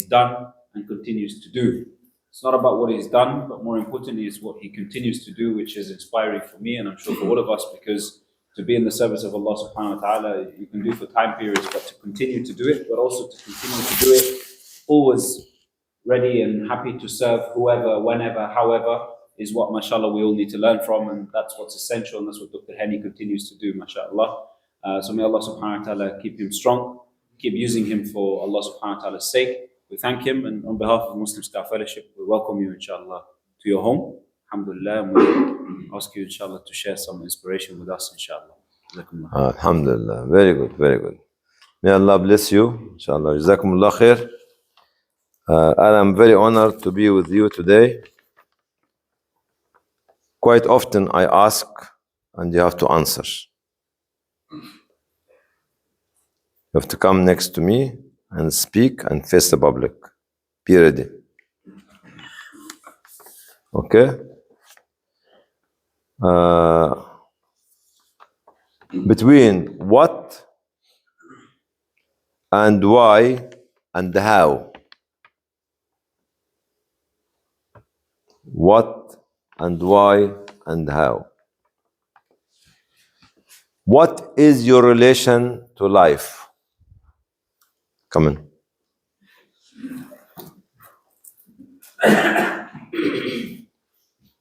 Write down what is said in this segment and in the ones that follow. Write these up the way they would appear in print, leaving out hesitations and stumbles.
done and continues to do. It's not about what he's done, but more importantly is what he continues to do, which is inspiring for me and I'm sure for all of us, because to be in the service of Allah subhanahu wa ta'ala, you can do for time periods, but to continue to do it, but also to continue to do it, always ready and happy to serve whoever, whenever, however, is what, mashallah, we all need to learn from, and that's what's essential, and that's what Dr. Hani continues to do, mashallah. So may Allah subhanahu wa ta'ala keep him strong, keep using him for Allah subhanahu wa ta'ala's sake. We thank him, and on behalf of the Muslim Scout Fellowship, we welcome you, inshallah, to your home. Alhamdulillah, and we ask you, inshallah, to share some inspiration with us, inshallah. Alhamdulillah, very good, very good. May Allah bless you, inshallah. Jazakumullah khair. And I'm very honored to be with you today. Quite often I ask, and you have to answer. You have to come next to me and speak and face the public. Be ready. Okay? Between what and why and how. What and why and how. What is your relation to life? Come in.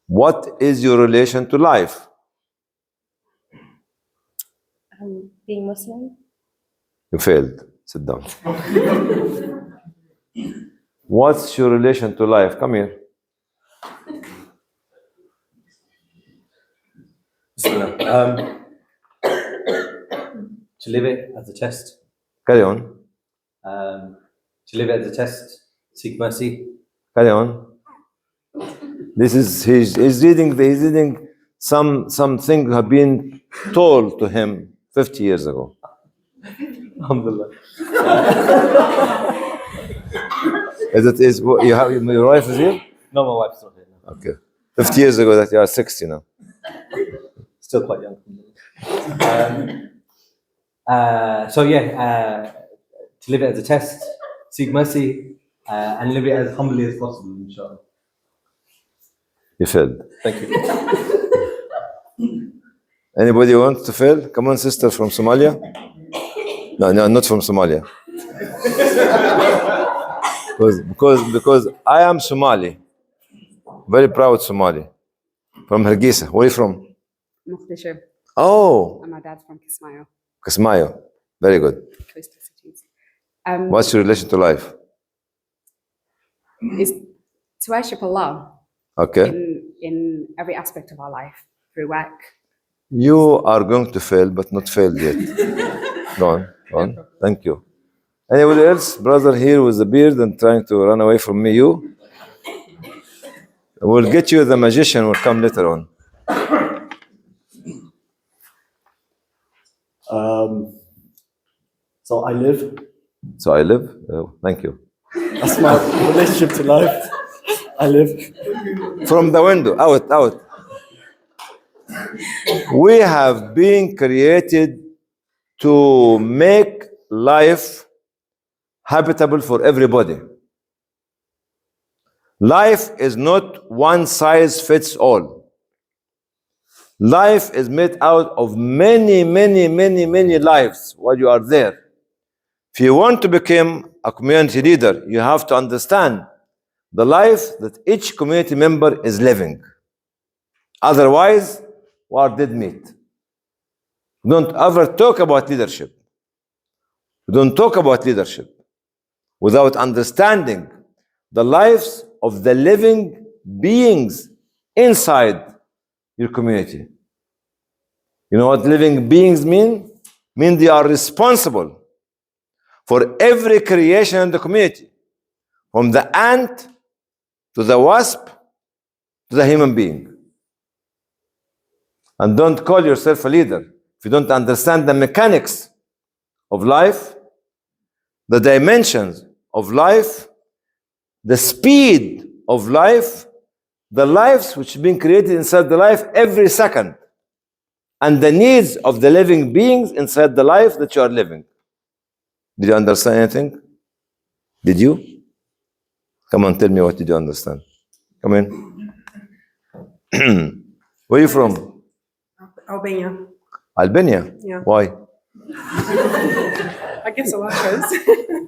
What is your relation to life? Being Muslim. You failed. Sit down. What's your relation to life? Come here. To live it as a test. Carry on. To live it as a test. Seek mercy. Carry on. This is he's reading something have been told to him 50 years ago. Alhamdulillah. Is you have your wife is here? No, my wife's not here. No. Okay. 50 years ago that you are 60 now. Still quite young. To live it as a test, seek mercy, and live it as humbly as possible, inshallah. You failed. Thank you. Anybody wants to fail? Come on, sister from Somalia. No, not from Somalia. because I am Somali. Very proud Somali. From Hargeisa. Where are you from? Mogadishu. Oh. And my dad's from Kismayo. Kismayo. Very good. Coastal cities. What's your relation to life? Is to worship Allah. Okay. In every aspect of our life, through work. You are going to fail, but not failed yet. Go on. Thank you. Anybody else? Brother here with the beard and trying to run away from me, you? We'll get you the magician, will come later on. So I live. Thank you. That's my relationship to life. I live. From the window, out. We have been created to make life habitable for everybody. Life is not one size fits all. Life is made out of many lives while you are there. If you want to become a community leader, you have to understand the life that each community member is living. Otherwise, we are dead meat. Don't ever talk about leadership. Don't talk about leadership without understanding the lives of the living beings inside your community. You know what living beings mean? Mean they are responsible for every creation in the community, from the ant to the wasp to the human being. And don't call yourself a leader if you don't understand the mechanics of life, the dimensions of life, the speed of life, the lives which have been created inside the life every second, and the needs of the living beings inside the life that you are living. Did you understand anything? Did you? Come on, tell me, what did you understand? Come in. Where are you from? Albania. Albania? Yeah. Why? I guess a lot shows.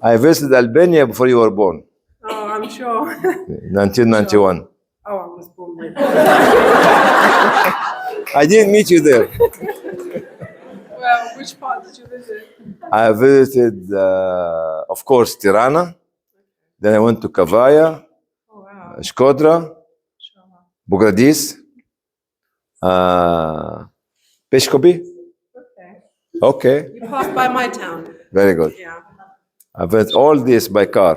I visited Albania before you were born, Oh, I'm sure. 1991. Oh, I was born with. I didn't meet you there. Well, which part did you visit? I visited, of course, Tirana. Then I went to Kavaya, Oh, wow. Shkodra, Bugradis, Peshkopi. Okay. Okay, You passed by my town. very good. Yeah. I went all this by car.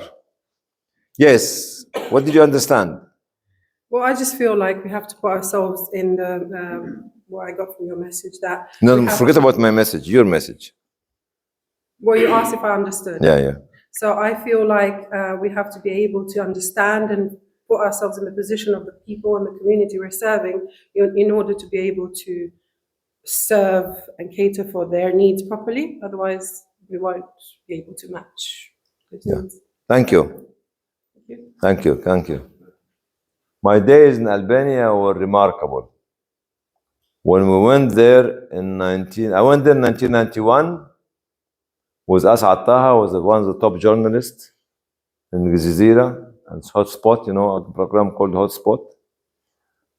Yes, what did you understand? Well, I just feel like we have to put ourselves in the, what I got from your message that. No, we have- forget about my message, your message. Well, you asked if I understood. Yeah. So I feel like we have to be able to understand and put ourselves in the position of the people and the community we're serving in order to be able to serve and cater for their needs properly. Otherwise, we won't be able to match those Yeah. needs. Thank you. Thank you. My days in Albania were remarkable. When we went there I went there in 1991, was Asad Taha, was one of the top journalists in Jazeera, and it's Hotspot, a program called Hotspot.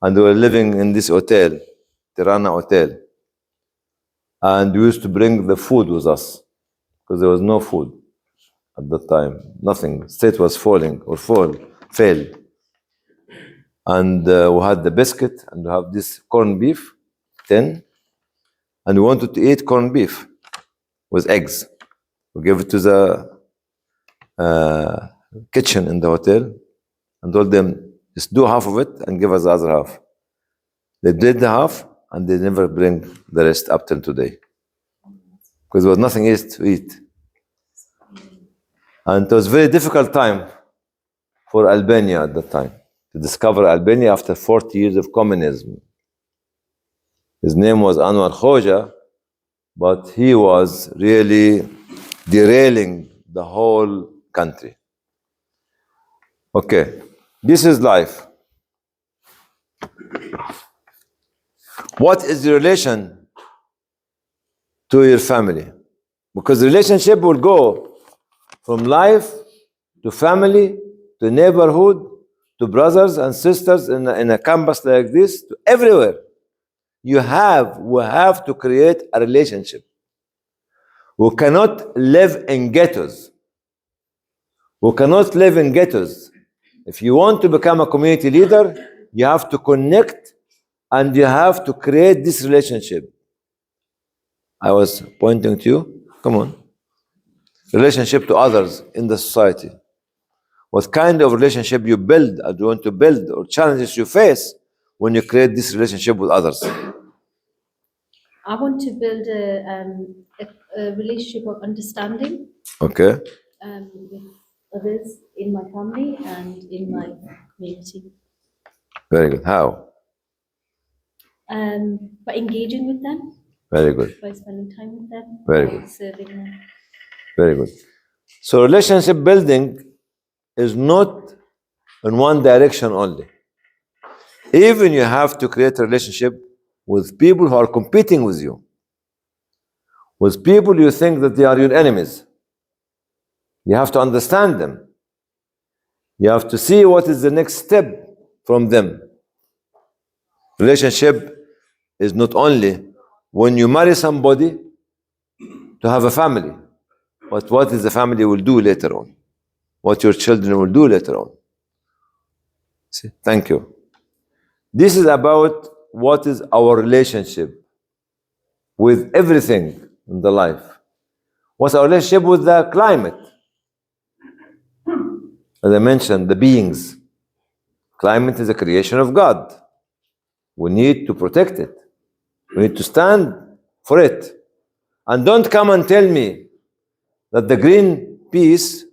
And we were living in this hotel, Tirana Hotel. And we used to bring the food with us, because there was no food at that time. Nothing. State was failed. And we had the biscuit, and we have this corned beef, tin, and we wanted to eat corned beef with eggs. We gave it to the kitchen in the hotel and told them, just do half of it and give us the other half. They did the half, and they never bring the rest up till today. Because there was nothing else to eat. And it was a very difficult time for Albania at that time, to discover Albania after 40 years of communism. His name was Anwar Khoja, but he was really derailing the whole country. Okay, this is life. What is the relation to your family? Because relationship will go from life to family to neighborhood to brothers and sisters in a campus like this to everywhere. We have to create a relationship. We cannot live in ghettos. If you want to become a community leader, you have to connect and you have to create this relationship. I was pointing to you. Come on. Relationship to others in the society. What kind of relationship you build or you want to build, or challenges you face when you create this relationship with others. I want to build a relationship of understanding Okay. with others in my family and in my community. Very good. How? By engaging with them, Very good. by spending time with them, Very by good. serving them. Very good. So relationship building is not in one direction only. Even you have to create a relationship with people who are competing with you, with people you think that they are your enemies. You have to understand them. You have to see what is the next step from them. Relationship is not only when you marry somebody to have a family, but what is the family will do later on, what your children will do later on. See? Thank you. This is about what is our relationship with everything in the life. What's our relationship with the climate? As I mentioned, the beings. Climate is a creation of God. We need to protect it. We need to stand for it. And don't come and tell me that the green peace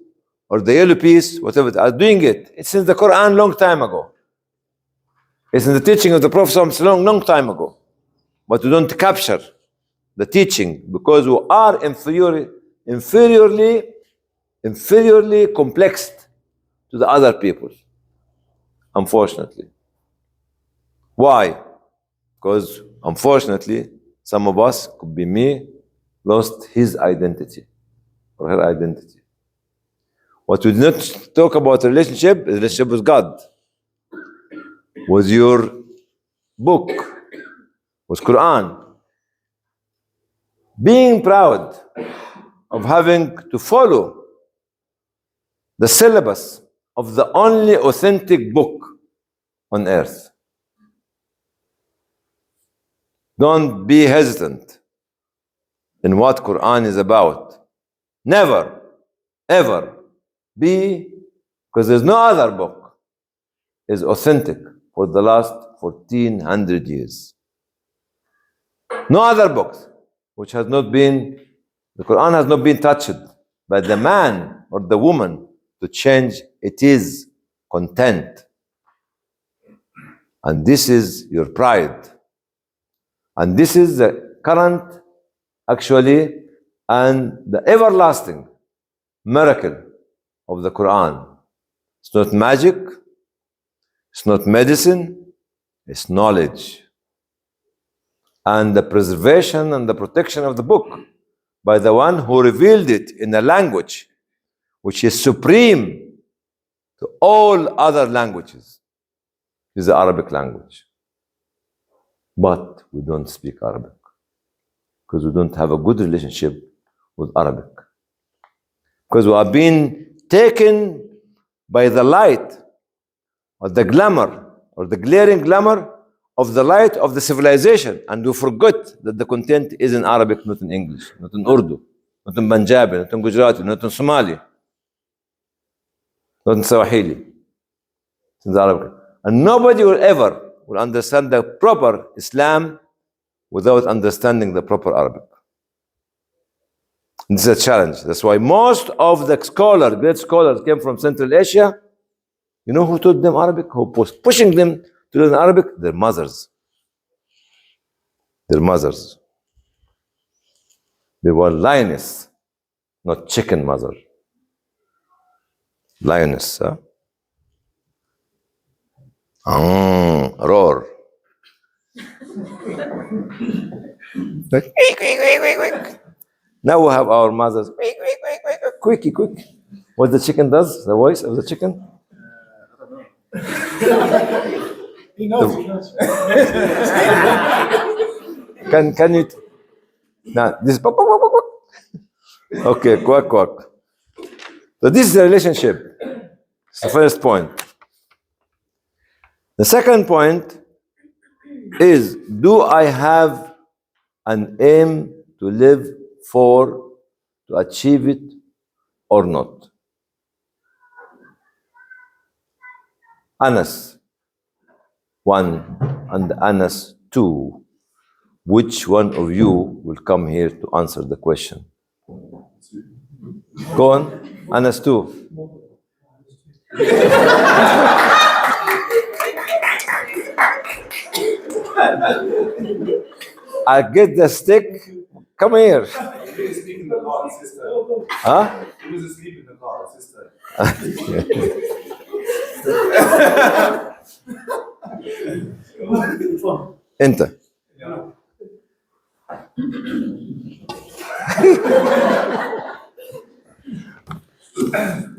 or the yellow peace, whatever, are doing it. It's in the Quran long time ago. It's in the teaching of the Prophet long time ago. But we don't capture the teaching because we are inferiorly complexed. to the other people, unfortunately. Why? Because unfortunately, some of us, could be me, lost his identity or her identity. What we did not talk about relationship is relationship with God, with your book, with Quran. Being proud of having to follow the syllabus of the only authentic book on earth. Don't be hesitant in what Quran is about. Never, ever be, because there's no other book is authentic for the last 1400 years. No other books which has not been, the Quran has not been touched by the man or the woman to change its content. And this is your pride. And this is the current, actually, and the everlasting miracle of the Quran. It's not magic, it's not medicine, it's knowledge. And the preservation and the protection of the book by the one who revealed it in a language which is supreme to all other languages is the Arabic language. But we don't speak Arabic because we don't have a good relationship with Arabic. Because we are being taken by the light or the glamour or the glaring glamour of the light of the civilization, and we forgot that the content is in Arabic, not in English, not in Urdu, not in Punjabi, not in Gujarati, not in Somali, not in Swahili. It's in the Arabic. And nobody will understand the proper Islam without understanding the proper Arabic. This is a challenge. That's why most of the scholars, great scholars, came from Central Asia. You know who taught them Arabic? Who was pushing them to learn Arabic? Their mothers. Their mothers. They were lioness, not chicken mother. Lioness, huh? Roar. Like, now we have our mothers. Quickie, quick. What the chicken does, the voice of the chicken. He knows. Can you? Now this. Okay, quack quack. So this is the relationship. It's the first point. The second point is, do I have an aim to live for, to achieve it or not? Anas 1 and Anas 2. Which one of you will come here to answer the question? Go on, Anas 2. I get the stick. Come here. He was asleep in the car, sister. Huh? He was asleep in the car, sister. Enter.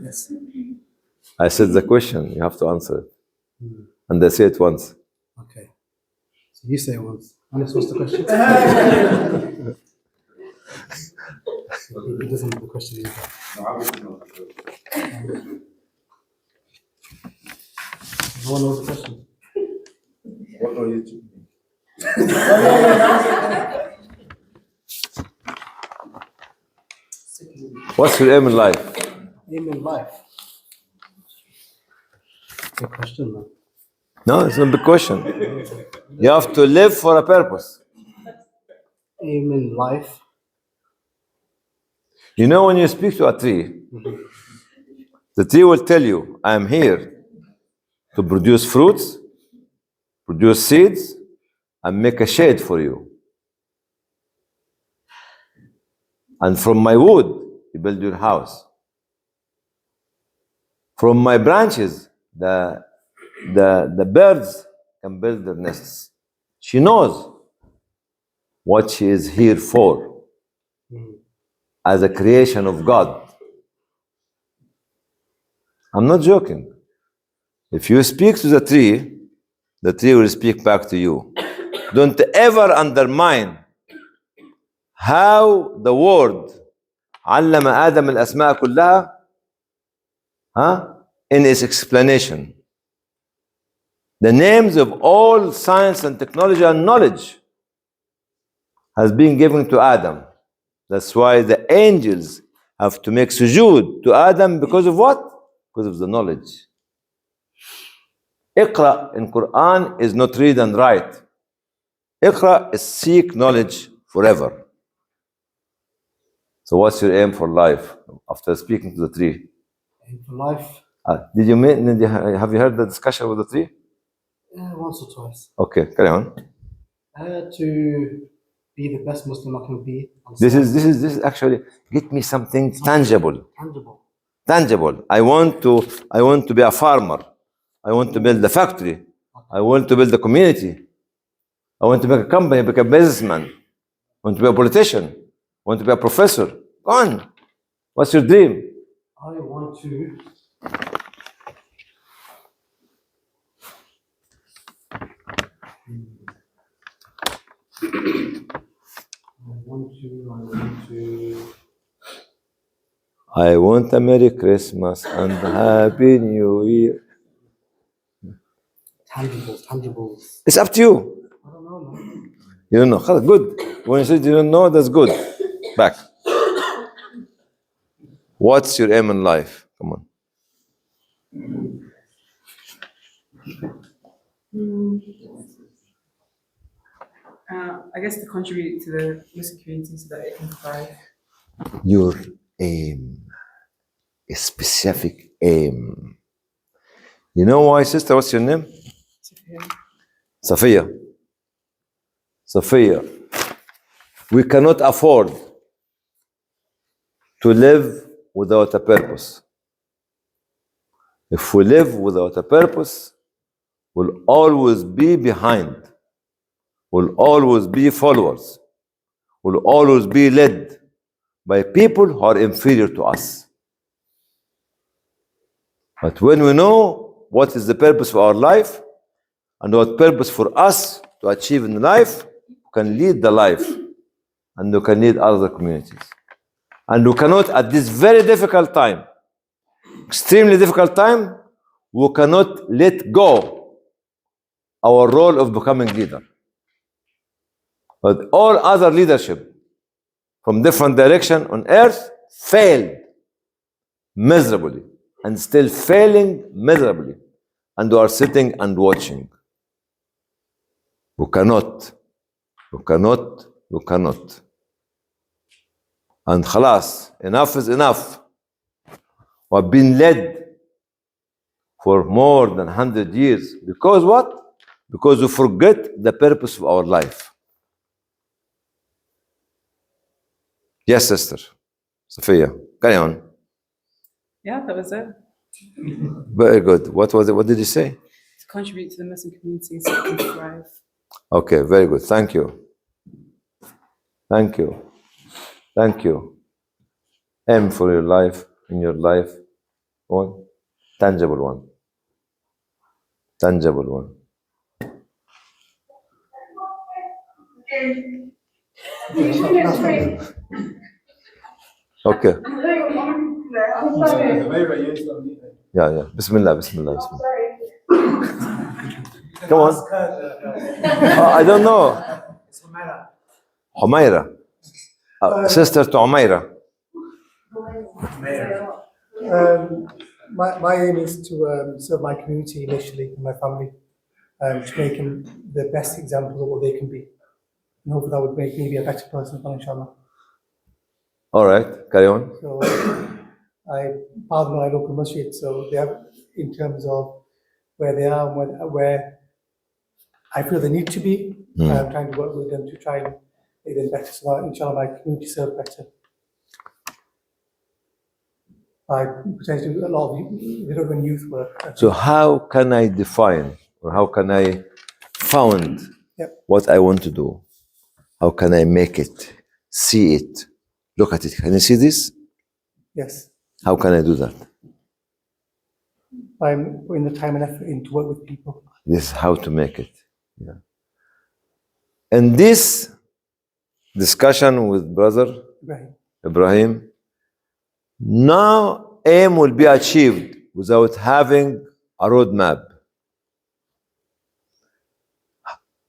Yes. I said the question, you have to answer it. And I say it once. Okay. So you say it once. Anas, what's the question? He doesn't know the question either. No, I wouldn't know. No one knows the question. What are you doing? What's your aim in life? Aim in life. Good question, man. No, it's not the question. You have to live for a purpose. Aim in life. You know, when you speak to a tree, the tree will tell you, I am here to produce fruits, produce seeds, and make a shade for you. And from my wood, you build your house. From my branches, the birds can build their nests. She knows what she is here for as a creation of God. I'm not joking. If you speak to the tree will speak back to you. Don't ever undermine how the word علم آدم الأسماء كلها in its explanation. The names of all science and technology and knowledge has been given to Adam. That's why the angels have to make sujood to Adam because of what? Because of the knowledge. Iqra in Quran is not read and write. Iqra is seek knowledge forever. So what's your aim for life after speaking to the tree? Aim for life, Have you heard the discussion with the tree? once or twice. Okay, carry on. To be the best Muslim I can be. and This serve- is actually get me something tangible. tangible. Tangible. I want to be a farmer. I want to build a factory. I want to build a community. I want to make a company, become a businessman. I want to be a politician. I want to be a professor. Go on. What's your dream? I want to I want a Merry Christmas and Happy New Year. tangibles. It's up to you. I don't know, man. You don't know. خلاص, good. When you say you don't know, that's good. Back. What's your aim in life? Come on. I guess to contribute to the Muslim community so that it can thrive. Your aim. A specific aim. You know why, sister? What's your name? Safiya. Safiya. We cannot afford to live without a purpose. If we live without a purpose, we'll always be behind. We'll always be followers. We'll always be led by people who are inferior to us. But when we know what is the purpose of our life and what purpose for us to achieve in life, we can lead the life and we can lead other communities. And we cannot, at this very difficult time, extremely difficult time, we cannot let go our role of becoming leader. But all other leadership from different direction on earth failed miserably and still failing miserably. And we are sitting and watching. We cannot. And khalas, enough is enough. We have been led for more than 100 years. Because what? Because we forget the purpose of our life. Yes, sister. Sophia, carry on. Yeah, that was it. Very good. What was it? What did you say? To contribute to the Muslim community so it can thrive. Okay, very good. Thank you. Thank you. Thank you. Aim for your life, in your life. One tangible one. Tangible one. Okay. Yeah. Bismillah, Bismillah, Bismillah. Come on. I don't know. Humaira. Sister to Humaira. My aim is to serve my community initially and my family, to make them the best example of what they can be. And hopefully that would make me be a better person, inshallah. All right, carry on. So I part of my local masjid, so they have, in terms of where they are, where I feel they need to be, I'm trying to work with them to try and make them better, so that inshallah my community serve better. by potentially a lot of European youth work. So how can I define or how can I found Yep. what I want to do? How can I make it, see it, look at it? Can you see this? Yes, How can I do that? by putting the time and effort in to work with people. This is how to make it. Yeah. And this discussion with brother Right. Ibrahim, now aim will be achieved without having a roadmap.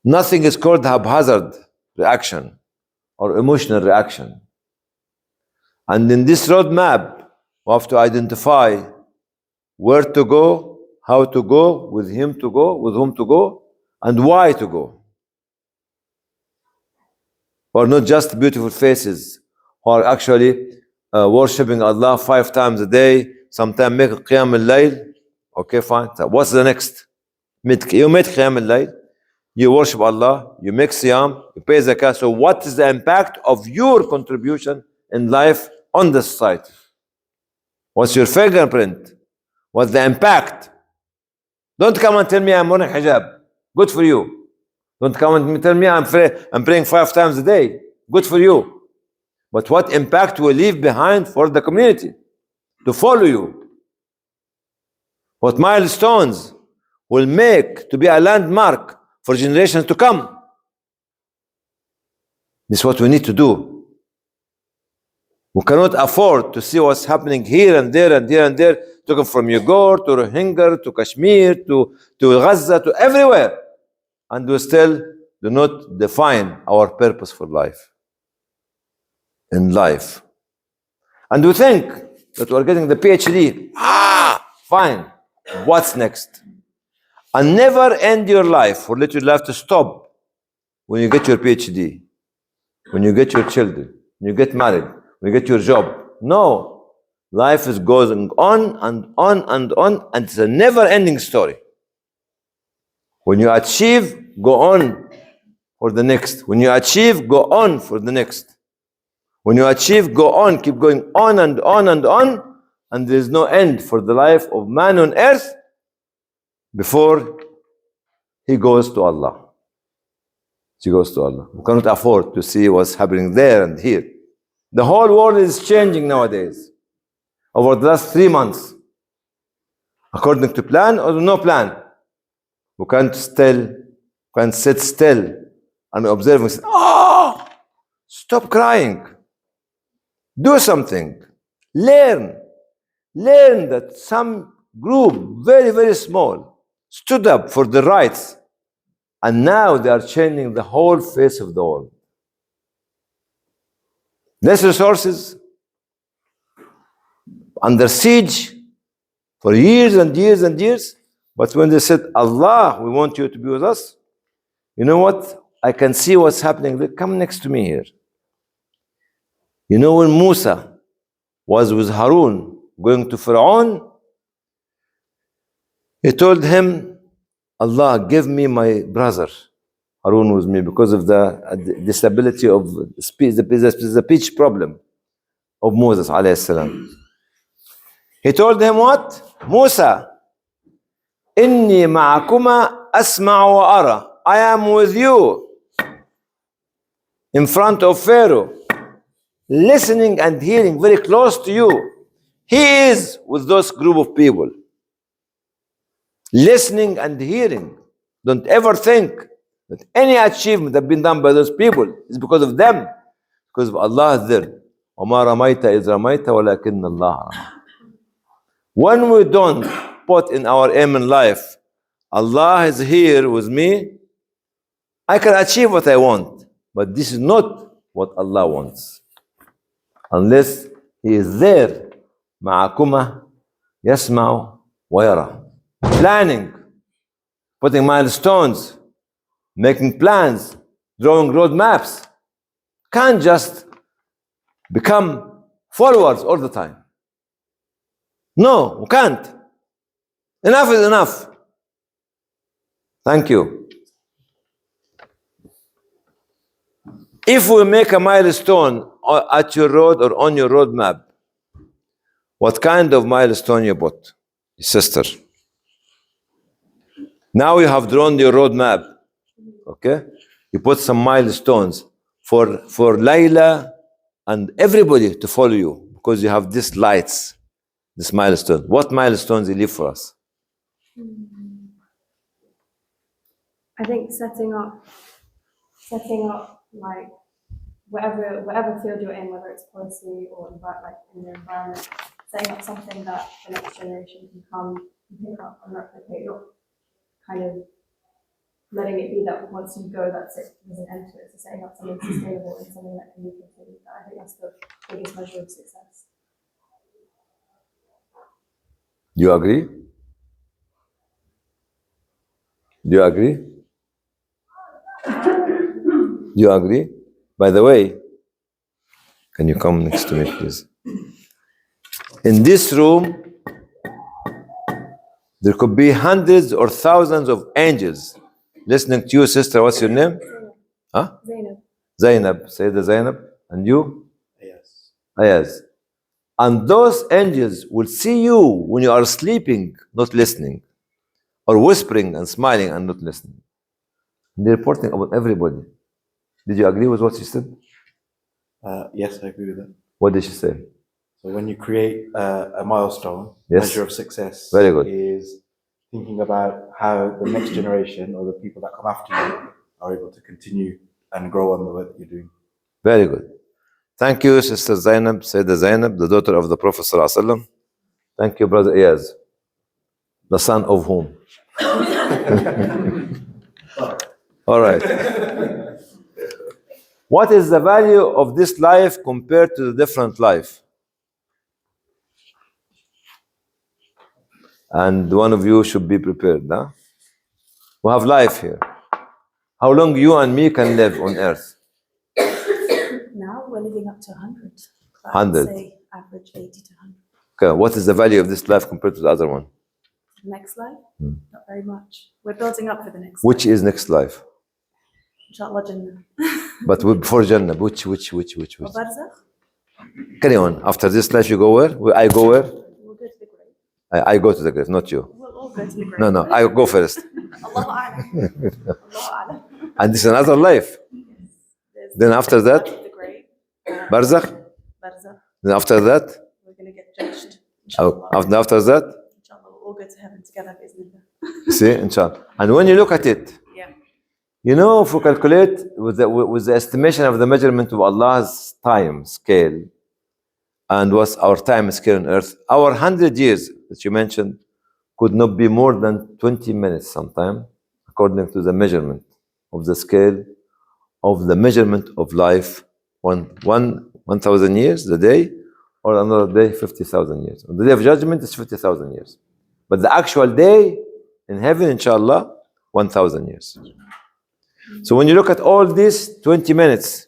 Nothing is called haphazard reaction or emotional reaction. And in this roadmap, we have to identify where to go, how to go, with him to go, with whom to go, and why to go. Or not just beautiful faces who are actually worshipping Allah 5 times a day, sometimes make Qiyam al-Layl. Okay, fine. So what's the next? You make Qiyam al-Layl, you worship Allah, you make Siyam, you pay Zakah. So what is the impact of your contribution in life on the society? What's your fingerprint? What's the impact? Don't come and tell me I'm wearing hijab. Good for you. Don't come and tell me I'm praying 5 times a day. Good for you. But what impact will leave behind for the community to follow you? What milestones will make to be a landmark for generations to come? This is what we need to do. We cannot afford to see what's happening here and there and here and there, to go from Uyghur to Rohingya to Kashmir to Gaza to everywhere, and we still do not define our purpose for life. In life. And we think that we're getting the PhD. Fine. What's next? And never end your life or let your life to stop when you get your PhD, when you get your children, when you get married, when you get your job. No. Life is going on and on and on, and it's a never-ending story. When you achieve, go on for the next. When you achieve, go on for the next. When you achieve, go on, keep going on and on and on, and there is no end for the life of man on earth before he goes to Allah. She goes to Allah. We cannot afford to see what's happening there and here. The whole world is changing nowadays. Over the last 3 months, according to plan or no plan, we can't sit still and observe and say, stop crying. Do something. Learn that some group, very, very small, stood up for the rights, and now they are changing the whole face of the world. Less resources, under siege for years and years and years, but when they said, Allah, we want you to be with us, you know what? I can see what's happening. Come next to me here. You know when Musa was with Harun going to Pharaoh, he told him, Allah, give me my brother. Harun with me because of the disability of speech, the speech problem of Moses alayhi salam. He told him what? Musa, inni ma'akuma asma wa ara. I am with you in front of Pharaoh, listening and hearing, very close to you. He is with those group of people, listening and hearing. Don't ever think that any achievement that been done by those people is because of them, because of Allah is there. وَمَا رَمَيْتَ إِذْ رَمَيْتَ وَلَكِنَّ اللَّهَ رَمَى. When we don't put in our aim in life, Allah is here with me, I can achieve what I want, but this is not what Allah wants. Unless He is there, معكما يسمع ويرى. Planning, putting milestones, making plans, drawing roadmaps. Can't just become followers all the time. No, we can't. Enough is enough. Thank you. If we make a milestone at your road or on your roadmap, What kind of milestone you put, sister? Now you have drawn your roadmap. Okay? You put some milestones for Layla and everybody to follow you because you have these lights, this milestone. What milestones you leave for us? I think setting up like whatever field you're in, whether it's policy or like in the environment, setting up something that the next generation can come and pick up and replicate, not kind of letting it be that once you go, that's it, there's an end to it. So setting up something sustainable and something that can be continued. I think that's the biggest measure of success. You agree? Do you agree? Do you agree? By the way, can you come next to me, please? In this room, there could be hundreds or thousands of angels listening to you, sister. What's your name? Huh? Zainab. Zainab. Sayyidah Zainab. And you? Yes. Ayaz. And those angels will see you when you are sleeping, not listening, or whispering and smiling and not listening. They're reporting about everybody. Did you agree with what she said? Yes, I agree with that. What did she say? So when you create a milestone, Yes. measure of success Very good. is thinking about how the next generation or the people that come after you are able to continue and grow on the work that you're doing. Very good. Thank you, Sister Zainab, Sayyidah Zainab, the daughter of the Prophet ﷺ. Thank you, Brother Iyaz, the son of whom? All right. What is the value of this life compared to the different life? And one of you should be prepared, huh? We have life here. How long you and me can live on earth? Now we're living up to 100. But 100. I'd say average 80 to 100. Okay, what is the value of this life compared to the other one? The next life? Not very much. We're building up for the next Which life. is next life? Inshallah Jannah. But before Jannah, which? Or Barzakh? Carry on. After this life, you go where? I go where? We'll go to the grave. I go to the grave, not you. We'll all go to the grave. No, I go first. Allahu A'lam. Allahu A'lam. And this is another life. There's Then after that, the grave. Barzakh. Barzakh. Then after that, We're going to get judged. oh, Inshallah. after that, Inshallah, we'll all go to heaven together. Bismillah. see, inshallah. And when you look at it, Yeah. you know, if we calculate with the estimation of the measurement of Allah's time scale and what's our time scale on earth, our 100 years that you mentioned could not be more than 20 minutes sometime, according to the measurement of the scale of the measurement of life, 1,000 years, the day, or another day, 50,000 years. On the day of judgment, it's 50,000 years. But the actual day in heaven, inshallah, 1,000 years. So when you look at all this, 20 minutes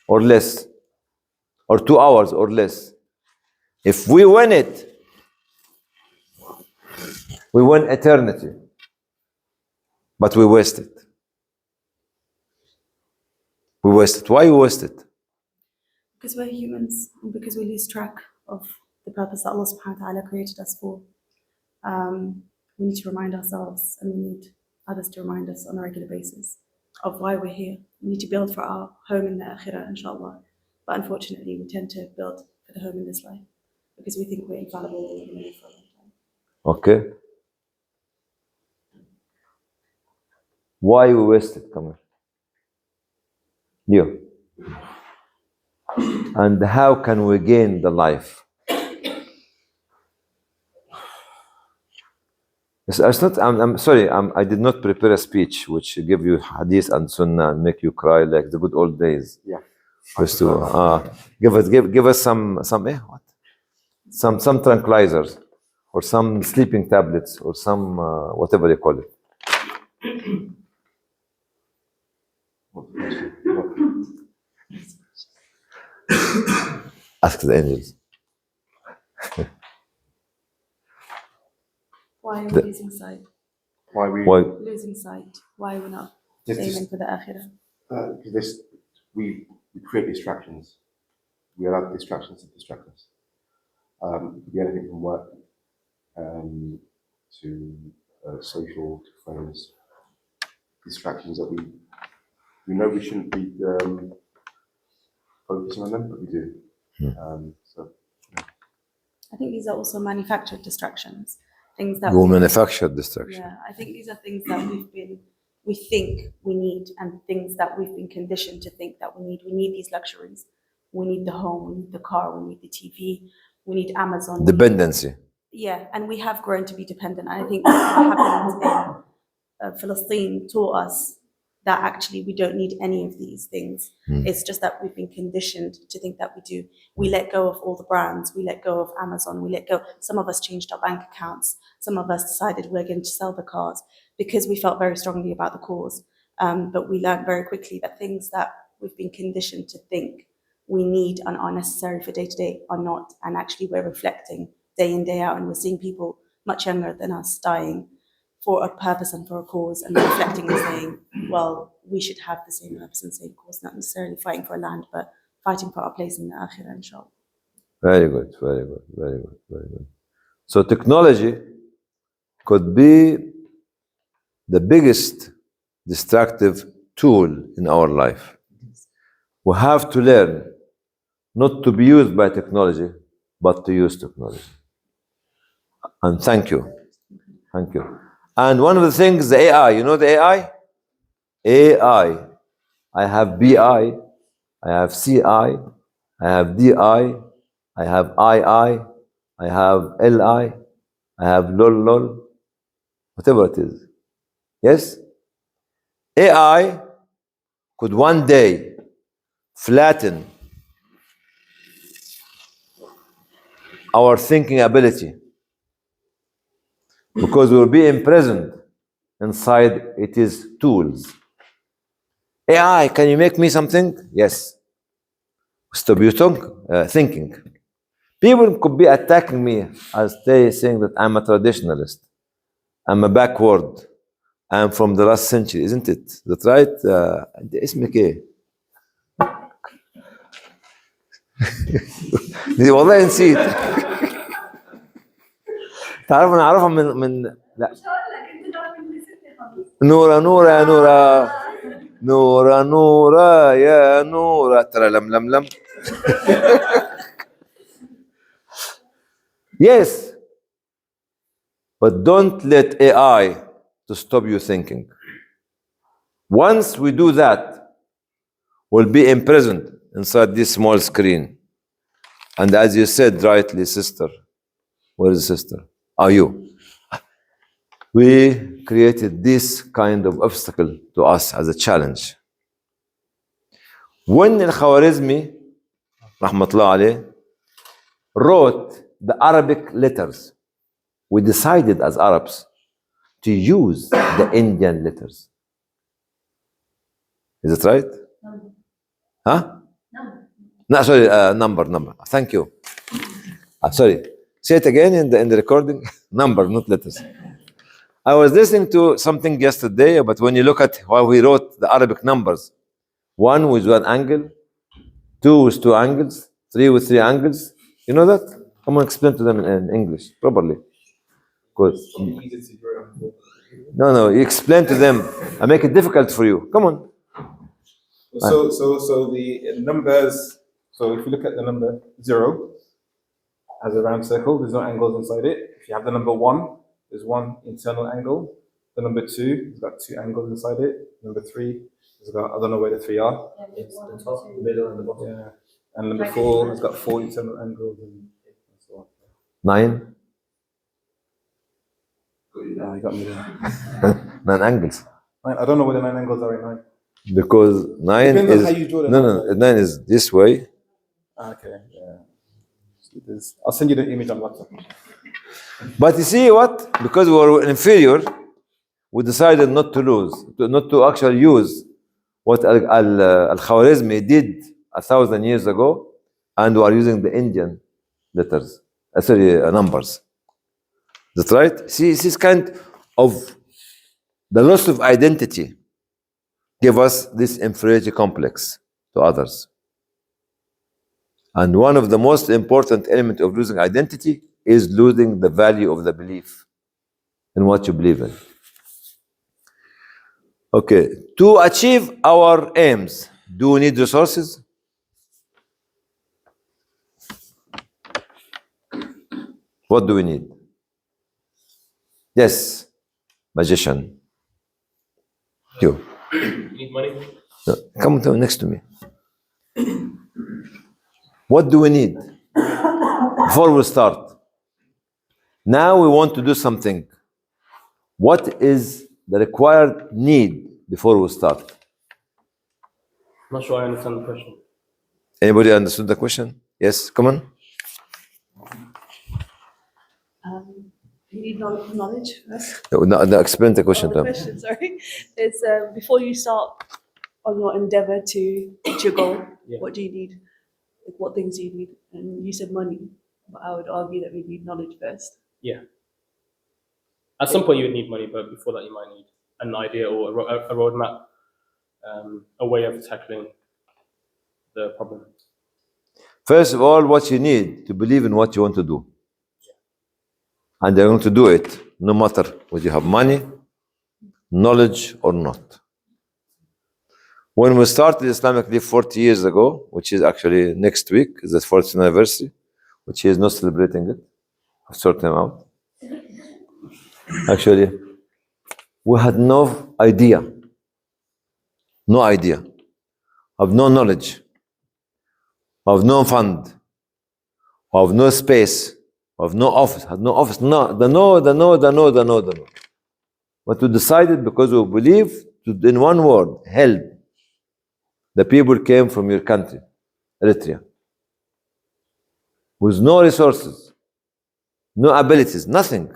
or less, or 2 hours or less, if we win it, we win eternity. But we waste it. We waste it. Why we waste it? Because we're humans and because we lose track of the purpose that Allah subhanahu wa ta'ala created us for. We need to remind ourselves and we need others to remind us on a regular basis of why we're here. We need to build for our home in the akhirah, inshallah. But unfortunately, we tend to build for the home in this life because we think we're infallible and we're going to live for a long time. Okay. Why we waste it, come on. You. And how can we gain the life? It's not, I'm sorry, I did not prepare a speech which give you hadith and sunnah and make you cry like the good old days. Yeah. Just to, give us some what? Some tranquilizers or some sleeping tablets or some whatever you call it. Ask the angels. Why are we losing sight? Why we? Why? Losing sight. Why are we not Just- aiming for the akhirah? Because we create distractions. We allow distractions to distract us. It could be anything from work to social, to friends, distractions that we know we shouldn't be focusing on them, but we do. So I think these are also manufactured distractions, things that You manufacture distraction. yeah, I think these are things that we think we need, and things that we've been conditioned to think that we need. We need these luxuries. We need the home, we need the car, we need the TV, we need Amazon. Dependency. Yeah, and we have grown to be dependent. And I think what happened in Palestine taught us that actually we don't need any of these things. It's just that we've been conditioned to think that we do. We let go of all the brands, we let go of Amazon, we let go. Some of us changed our bank accounts. Some of us decided we're going to sell the cars because we felt very strongly about the cause. But we learned very quickly that things that we've been conditioned to think we need and are necessary for day to day are not. And actually we're reflecting day in, day out, and we're seeing people much younger than us dying for a purpose and for a cause, and reflecting and saying, well, we should have the same purpose and same cause, not necessarily fighting for land, but fighting for our place in the akhirah, inshallah. Very good, very good, very good, very good. So technology could be the biggest destructive tool in our life. We have to learn not to be used by technology, but to use technology. And thank you. Thank you. And one of the things, the AI, you know the AI? AI. I have BI, I have CI, I have DI, I have II, I have LI, I have LOL, whatever it is. Yes? AI could one day flatten our thinking ability, because we will be imprisoned inside its tools. AI, can you make me something? Yes. Stop you thinking. People could be attacking me as they saying that I'm a traditionalist, I'm a backward, I'm from the last century, isn't it? That's right? اسمك ايه؟ والله نسيت. تعرف انا اعرفها من لا نورة نورة يا نورة نورة نورة يا نورة ترى لم Yes, but don't let AI to stop you thinking. Once we do that, we'll be imprisoned inside this small screen. And as you said rightly, sister, where is the sister? Are you? We created this kind of obstacle to us as a challenge. When Al-Khwarizmi, rahmatullah alayh, wrote the Arabic letters, we decided as Arabs to use the Indian letters. Is it right? No. Huh? No. No, sorry, number. Thank you. Sorry. Say it again in the recording. Number, not letters. I was listening to something yesterday, but when you look at how we wrote the Arabic numbers, 1 with 1 angle, 2 with 2 angles, 3 with 3 angles. You know that? I'm going to explain to them in English properly. Good. No, you explain to them. I make it difficult for you. Come on. So the numbers, so if you look at the number 0 as a round circle, there's no angles inside it. If you have the number 1, there's 1 internal angle. The number 2 has got 2 angles inside it. Number 3 has got, I don't know where the 3 are. It's the top, the middle, and the bottom. Yeah. And number 4 has got 4 internal angles and so on. 9. You got me there. 9 angles. 9, I don't know where the 9 angles are in 9. Because 9 Depends is on how you draw the no, 9 is this way. Okay, yeah. I'll send you the image on WhatsApp. But you see what? Because we were inferior, we decided not to actually use what Al-Khwarizmi did 1,000 years ago, and we are using the Indian letters, numbers. That's right? See, this kind of the loss of identity give us this inferiority complex to others. And one of the most important elements of losing identity is losing the value of the belief in what you believe in. Okay, to achieve our aims, do we need resources? What do we need? Yes, magician. You. You need money? No, come next to me. What do we need before we start? Now we want to do something. What is the required need before we start? I'm not sure I understand the question. Anybody understood the question? Yes, come on. You need knowledge first. No, explain the question. The question, sorry, is before you start on your endeavor to reach your goal, what do you need? Like, what things do you need? And you said money, but I would argue that we need knowledge first. Yeah. At some point you would need money, but before that you might need an idea or a roadmap, a way of tackling the problem. First of all, what you need to believe in what you want to do. And you're going to do it, no matter whether you have money, knowledge, or not. When we started Islamic Leaf 40 years ago, which is actually next week, is the 40th anniversary, which is not celebrating it, I've sorted them out. Actually, we had no idea, of no knowledge, of no fund, of no space, of no office, no. But we decided, because we believe, in one word, help. The people came from your country, Eritrea, with no resources, no abilities, nothing.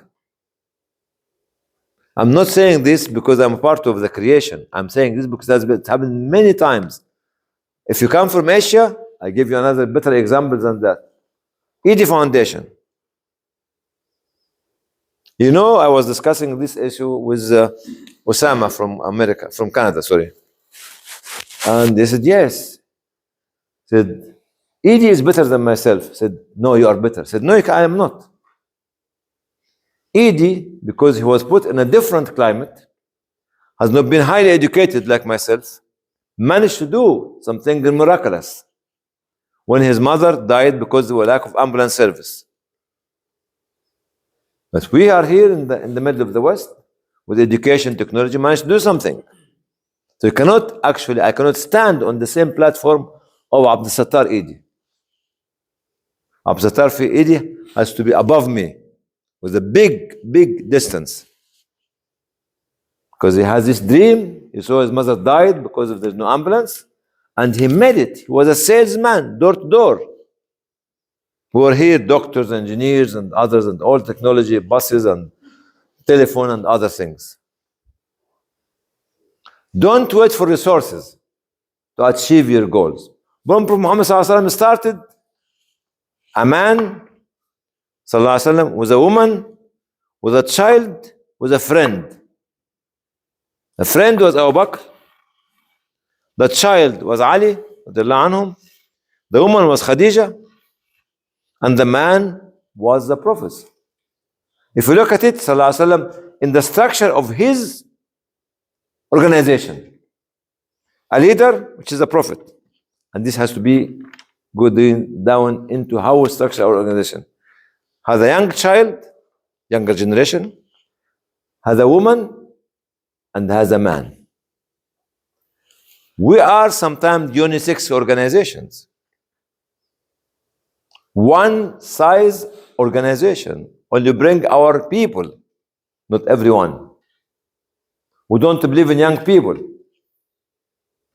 I'm not saying this because I'm a part of the creation. I'm saying this because it's happened many times. If you come from Asia, I give you another better example than that. ED Foundation. You know, I was discussing this issue with Osama from Canada, sorry. And they said, yes. Said, ED is better than myself. Said, no, you are better. Said, no, I am not. ED, because he was put in a different climate, has not been highly educated like myself, managed to do something miraculous when his mother died because of a lack of ambulance service. But we are here in the middle of the West, with education, technology, managed to do something. So I cannot stand on the same platform of Abdul Sattar Idi. Abdul Sattar fi Idi has to be above me, with a big distance. Because he has this dream, he saw his mother died because there's no ambulance, and he made it. He was a salesman, door to door. We were here, doctors, engineers, and others, and all technology, buses, and telephone, and other things. Don't wait for resources to achieve your goals. When Prophet Muhammad ﷺ started, a man ﷺ, with a woman, with a child, with a friend. The friend was Abu Bakr. The child was Ali, anhum. The woman was Khadija. And the man was the Prophet. If you look at it, ﷺ, in the structure of his organization, a leader, which is a prophet, and this has to be going down into how we structure our organization, has a young child, younger generation, has a woman, and has a man. We are sometimes unisex organizations. One size organization only bring our people, not everyone. We don't believe in young people.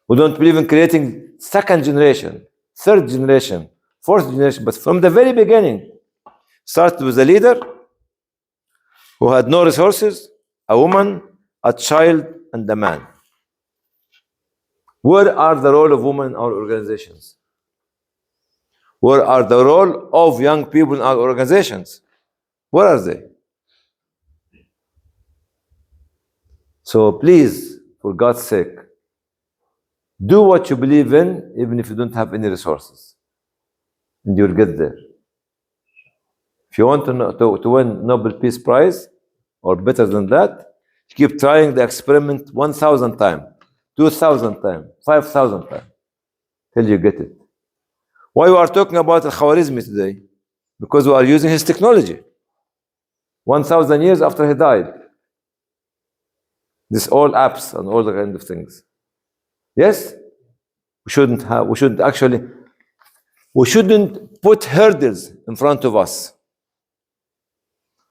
We don't believe in creating second generation, third generation, fourth generation, but from the very beginning, start with a leader who had no resources, a woman, a child, and a man. Where are the role of women in our organizations? Where are the role of young people in our organizations? Where are they? So please, for God's sake, do what you believe in, even if you don't have any resources. and you'll get there. If you want to win Nobel Peace Prize, or better than that, keep trying the experiment 1,000 times, 2,000 times, 5,000 times, till you get it. Why we are talking about Al-Khwarizmi today? Because we are using his technology. 1,000 years after he died. This all apps and all the kind of things. Yes? We shouldn't put hurdles in front of us.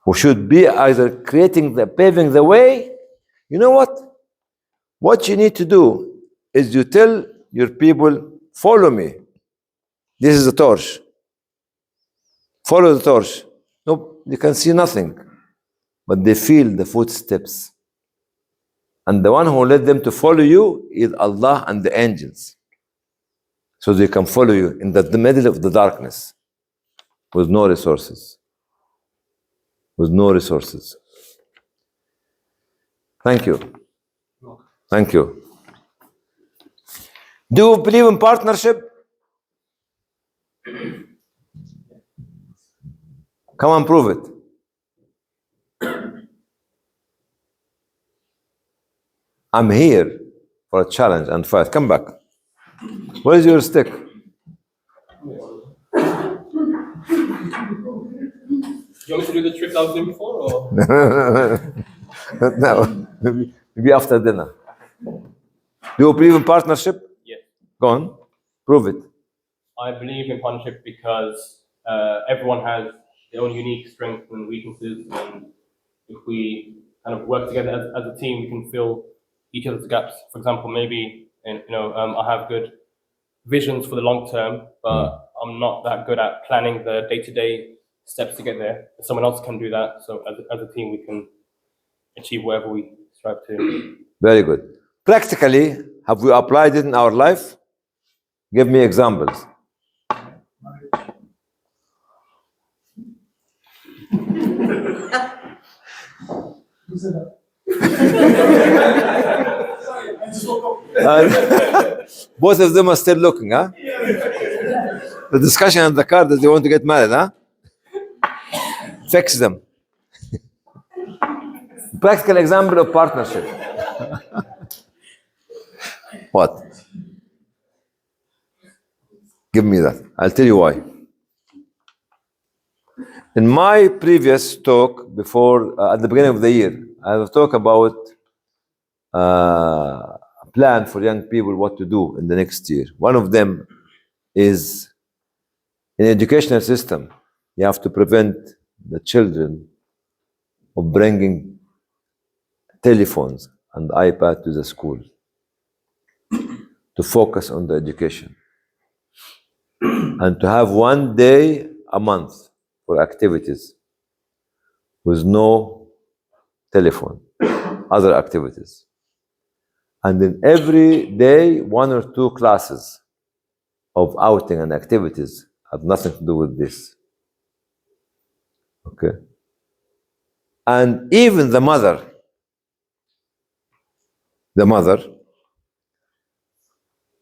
We should be either paving the way. You know what? What you need to do is you tell your people, follow me. This is the torch. Follow the torch. No, you can see nothing, but they feel the footsteps. And the one who led them to follow you is Allah and the angels. So they can follow you in the middle of the darkness with no resources. With no resources. Thank you. Thank you. Do you believe in partnership? Come and prove it. I'm here for a challenge and fight. Come back. Where is your stick? Do you want me to do the trick I was doing before, or? No, maybe after dinner. Do you believe in partnership? Yes. Go on, prove it. I believe in partnership because everyone has their own unique strengths and weaknesses, and if we kind of work together as a team, we can fill each other's gaps. For example, maybe I have good visions for the long term, but I'm not that good at planning the day-to-day steps to get there. Someone else can do that. So as a team, we can achieve whatever we strive to. Very good. Practically, have we applied it in our life? Give me examples. Both of them are still looking, huh? The discussion on the car that they want to get married, huh? Fix them. Practical example of partnership. What? Give me that. I'll tell you why. In my previous talk before, at the beginning of the year, I have talked about a plan for young people what to do in the next year. One of them is in educational system, you have to prevent the children of bringing telephones and iPad to the school to focus on the education and to have one day a month for activities with no telephone, other activities. And in every day, 1 or 2 classes of outing and activities have nothing to do with this. Okay. And even the mother,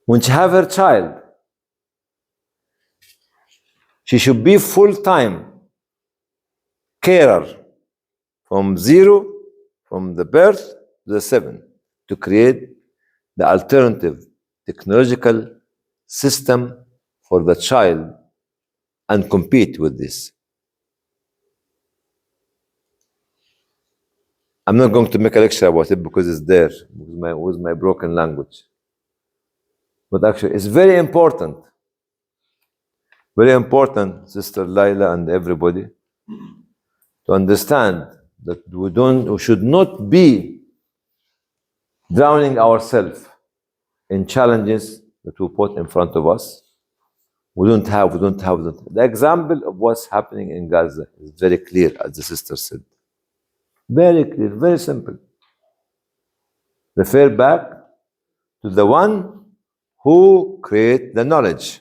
when she have her child, she should be full-time carer from the birth to the 7, to create the alternative technological system for the child and compete with this. I'm not going to make a lecture about it because it's there with my broken language. But actually, it's very important. Very important, Sister Laila and everybody, to understand that we should not be drowning ourselves in challenges that we put in front of us. We don't have. The example of what's happening in Gaza is very clear, as the sister said. Very clear, very simple. Refer back to the one who created the knowledge,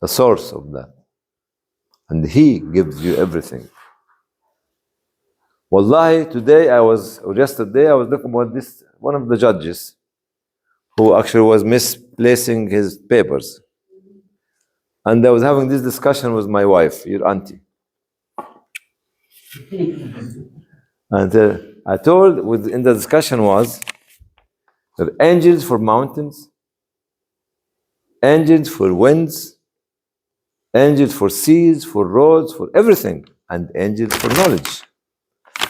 the source of that. And he gives you everything. Wallahi, yesterday I was looking about this, one of the judges who actually was misplacing his papers. And I was having this discussion with my wife, your auntie. And I told, in the discussion was, there are angels for mountains, angels for winds, angels for seas, for roads, for everything, and angels for knowledge,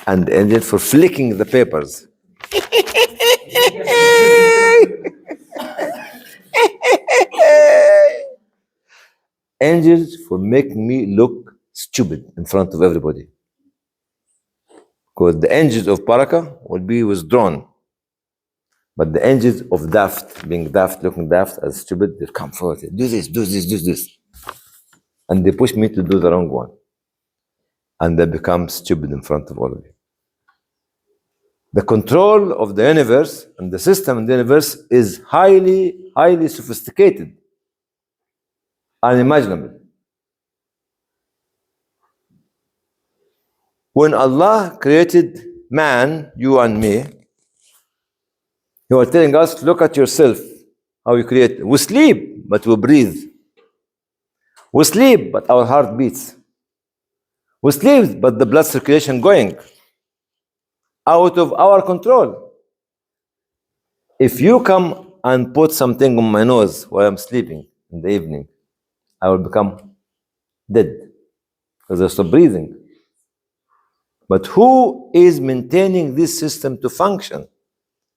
and angels for flicking the papers. Angels for making me look stupid in front of everybody. Because the angels of barakah will be withdrawn. But the angels of daft, being daft, looking daft as stupid, they come forward. Do this, do this, do this. And they push me to do the wrong one. And they become stupid in front of all of you. The control of the universe and the system in the universe is highly, highly sophisticated, unimaginable. When Allah created man, you and me, He was telling us, look at yourself, how you create. We sleep, but we breathe. We sleep, but our heart beats. We sleep, but the blood circulation going. Out of our control. If you come and put something on my nose while I'm sleeping in the evening, I will become dead because I stop breathing. But who is maintaining this system to function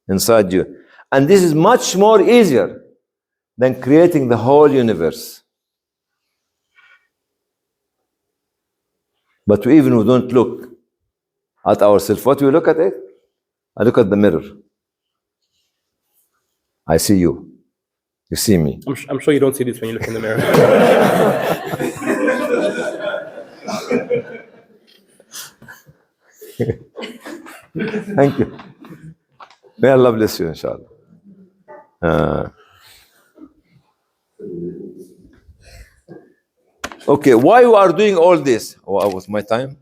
inside you? And this is much more easier than creating the whole universe. But we don't look at ourselves. What we look at it? I look at the mirror. I see you. You see me. I'm sure you don't see this when you look in the mirror. Thank you. May Allah bless you, inshallah. Okay, why you are doing all this? What was my time?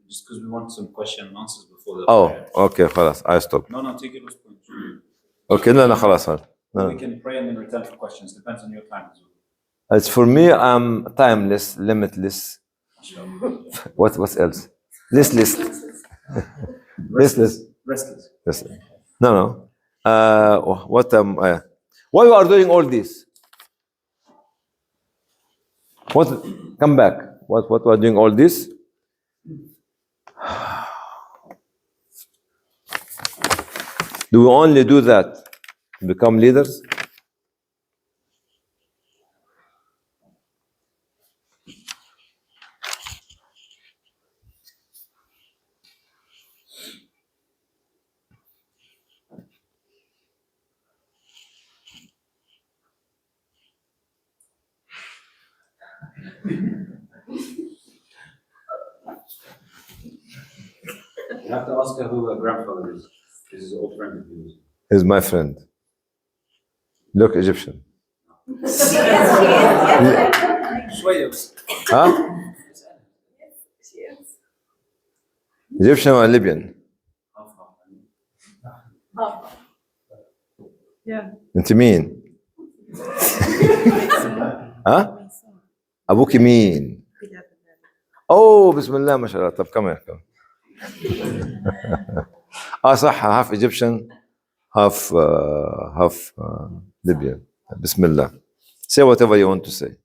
Just because we want some question and answers before the Oh, okay, خلاص, I stop. No, take it as point. Okay, no, خلاص. We can pray and then return for questions. Depends on your time as well. As for me, I'm timeless, limitless. What else? Listless. Restless. No. Why you are doing all this? Come back. What we are doing all this? Do we only do that to become leaders? You have to ask her who her grandfather is. This is an old friend of yours. He's my friend. Look, Egyptian. Huh? Egyptian or Libyan? Yeah. انت مين؟ ها؟ ابوك مين؟ اوه بسم الله ما شاء الله. طب كمان صح, half Egyptian, half Libyan. بسم الله. Say whatever you want to say.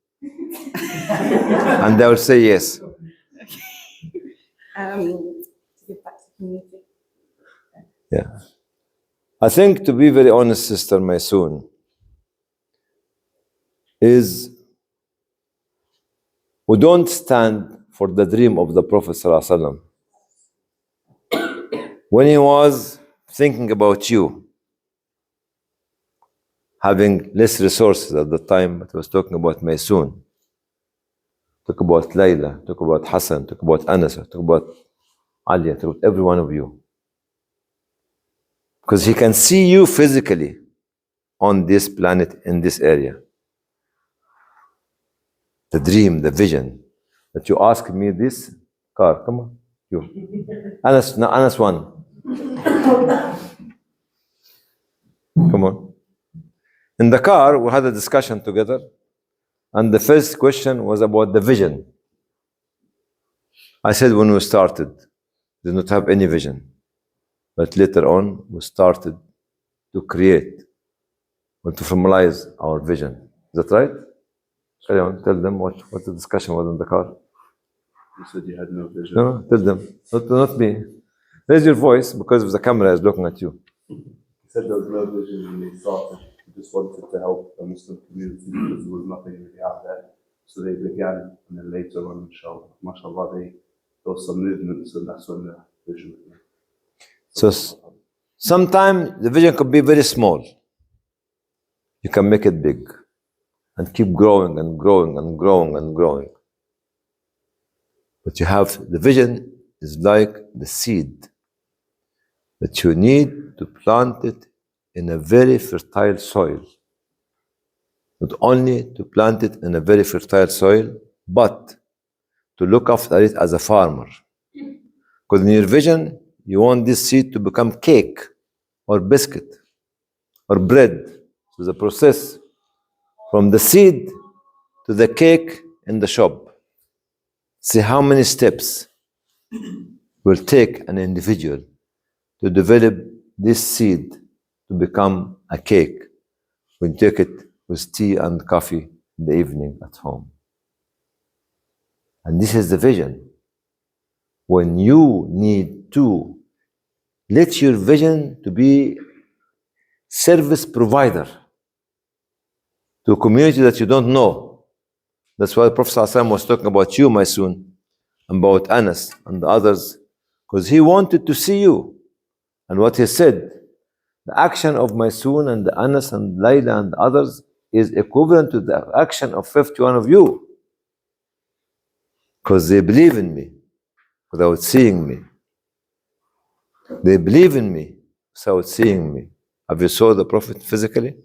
And they will say yes. To give back to the community. Yeah. I think, to be very honest, Sister Maysoon, is we don't stand for the dream of the Prophet ﷺ. When he was thinking about you, having less resources at the time, but he was talking about Maysoon, talk about Layla, talk about Hassan, talk about Anas, talk about Ali, talk about every one of you. Because he can see you physically on this planet, in this area. The dream, the vision, that you ask me this car, come on, you. Anas one. Come on. In the car, we had a discussion together, And the first question was about the vision. I said when we started, we did not have any vision. But later on, we started to create or to formalize our vision. Is that right? Carry on, tell them what the discussion was in the car. You said you had no vision. No, tell them, not me. Raise your voice because the camera is looking at you. You said there was no vision when they started. You just wanted to help the Muslim community because there was nothing really out there. So they began, and then later on, mashallah, there was some movements, and that's when the vision began. So sometimes the vision could be very small. You can make it big and keep growing and growing and growing and growing. But you have, the vision is like the seed that you need to plant it in a very fertile soil. Not only to plant it in a very fertile soil, but to look after it as a farmer. Because in your vision, you want this seed to become cake or biscuit or bread. So the process from the seed to the cake in the shop. See how many steps will take an individual to develop this seed to become a cake when you take it with tea and coffee in the evening at home. And this is the vision. When you need to let your vision to be service provider to a community that you don't know. That's why Prophet ﷺ was talking about you, my son, about Anas and the others, because he wanted to see you. And what he said, the action of my son and the Anas and Layla and the others is equivalent to the action of 51 of you. Because they believe in me without seeing me. They believe in me without seeing me. Have you saw the Prophet physically?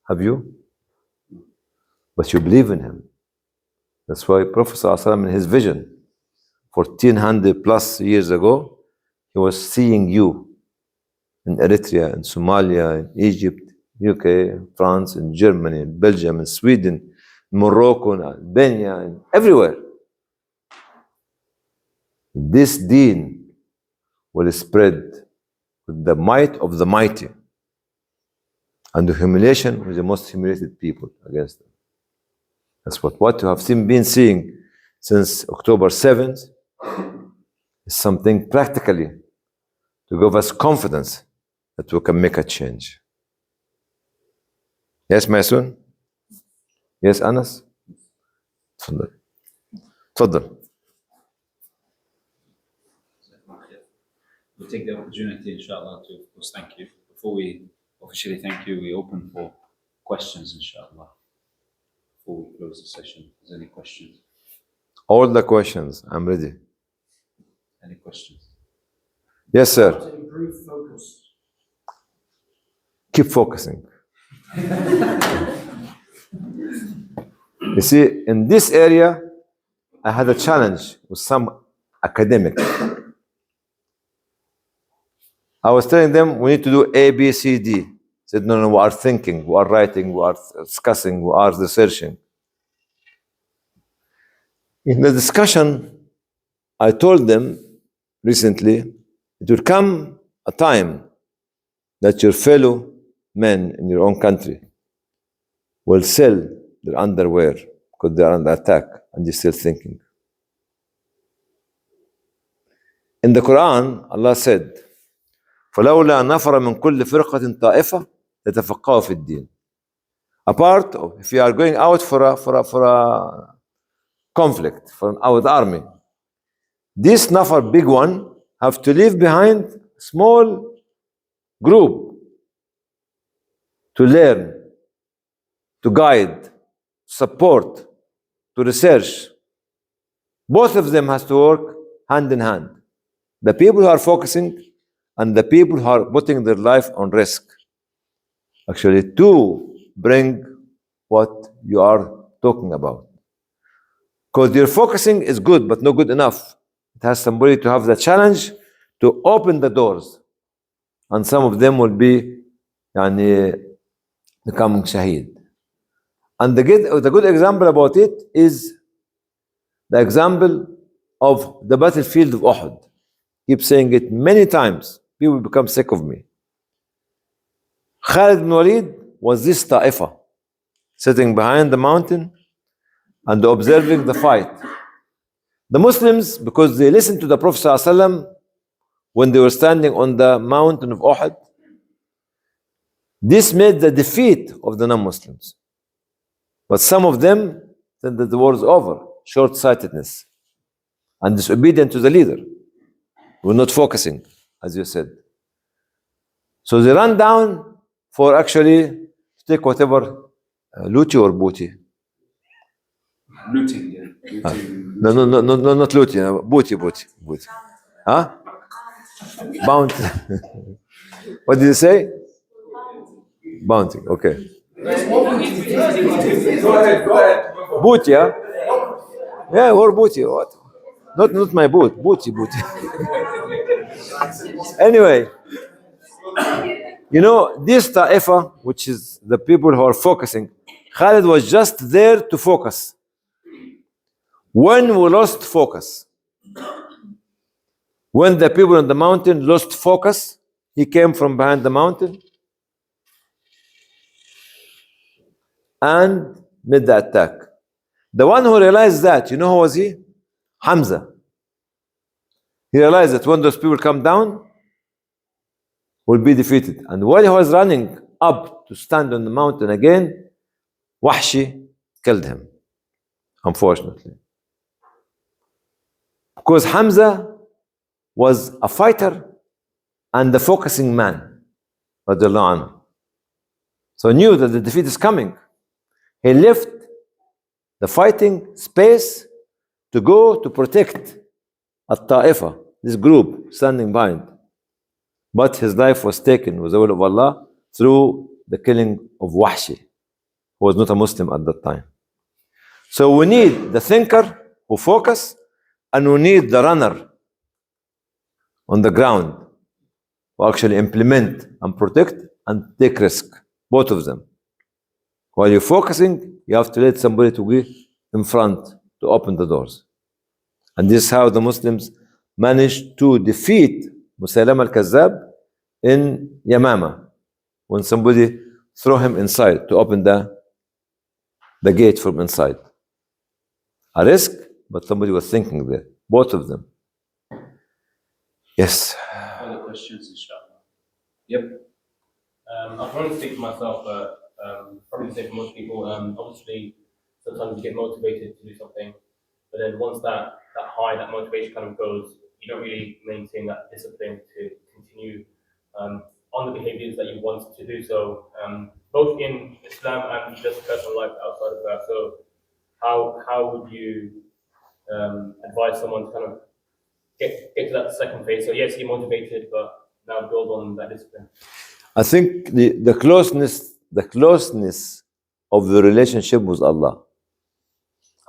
Have you? But you believe in him. That's why Prophet ﷺ in his vision, 1400 plus years ago, he was seeing you in Eritrea, in Somalia, in Egypt, UK, France, in Germany, in Belgium, in Sweden, in Morocco, in Albania, and everywhere. This deen will spread with the might of the mighty and the humiliation with the most humiliated people against them. That's what you have been seeing since October 7th is something practically to give us confidence that we can make a change. Yes, my son? Yes, Anas? تفضل. تفضل. We'll take the opportunity, inshallah, to, of course, thank you. Before we officially thank you, we open for questions, inshallah, before we close the session. If there's any questions? All the questions, I'm ready. Any questions? Yes, sir. To improve focus. Keep focusing. You see, in this area, I had a challenge with some academic. I was telling them we need to do A, B, C, D. Said, no, we are thinking, we are writing, we are discussing, we are researching. In the discussion, I told them recently, it will come a time that your fellow men in your own country will sell their underwear because they are under attack and you're still thinking. In the Quran, Allah said, فَلَوْلَا نَفَرَ مِنْ كُلِّ فِرْقَةٍ طَائِفَةٍ يَتَفَقَّهُوا فِي الدِّينِ. Apart of, if you are going out for a conflict, for an army, this Nafar, big one, have to leave behind a small group to learn, to guide, support, to research. Both of them has to work hand in hand. The people who are focusing and the people who are putting their life on risk. Actually, to bring what you are talking about. Because your focusing is good, but not good enough. It has somebody to have the challenge to open the doors. And some of them will be becoming shaheed. And the good example about it is the example of the battlefield of Uhud. Keep saying it many times. People become sick of me. Khalid bin Walid was this ta'ifa, sitting behind the mountain and observing the fight. The Muslims, because they listened to the Prophet ﷺ when they were standing on the mountain of Uhud, this made the defeat of the non-Muslims. But some of them said that the war is over, short-sightedness, and disobedient to the leader. We're not focusing, as you said. So they ran down for actually to take whatever, looty or booty. Looting, yeah. No, not looty, booty. Huh? Bounty. What did you say? Bounty, okay. Go ahead. Booty, yeah? Yeah, or booty. What? Not my boot. Booty. Anyway, you know, this ta'ifa, which is the people who are focusing, Khalid was just there to focus. When we lost focus, when the people on the mountain lost focus, he came from behind the mountain and made the attack. The one who realized that, you know who was he? Hamza. He realized that when those people come down, will be defeated. And while he was running up to stand on the mountain again, Wahshi killed him, unfortunately. Because Hamza was a fighter and a focusing man, radiallahu anhu. So he knew that the defeat is coming. He left the fighting space to go to protect At-Ta'ifa, this group standing behind. But his life was taken with the will of Allah through the killing of Wahshi, who was not a Muslim at that time. So we need the thinker who focus, and we need the runner on the ground who actually implement and protect and take risk, both of them. While you're focusing, you have to let somebody to be in front to open the doors. And this is how the Muslims managed to defeat Musaylam al-Kazzab in Yamama, when somebody threw him inside to open the gate from inside. A risk, but somebody was thinking there, both of them. Yes. Other questions, inshallah. Yep. I was trying to speak for myself, but probably the same for most people. Obviously, sometimes you get motivated to do something, but then once that high, that motivation kind of goes, you don't really maintain that discipline to continue on the behaviors that you want to do. So, both in Islam and just personal life outside of that. So, how would you advise someone to kind of get to that second phase? So, yes, you're motivated, but now build on that discipline. I think the closeness of the relationship with Allah,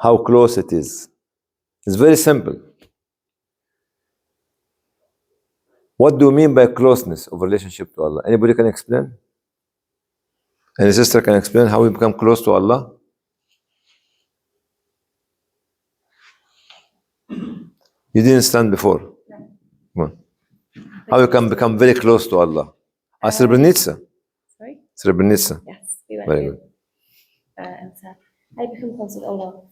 how close it is. It's very simple. What do you mean by closeness of relationship to Allah? Anybody can explain? Any sister can explain how we become close to Allah? You didn't stand before. Come on. How you can become very close to Allah? Srebrenica. Sorry? Srebrenica. Yes, we went Very there. good. And so I become close with Allah.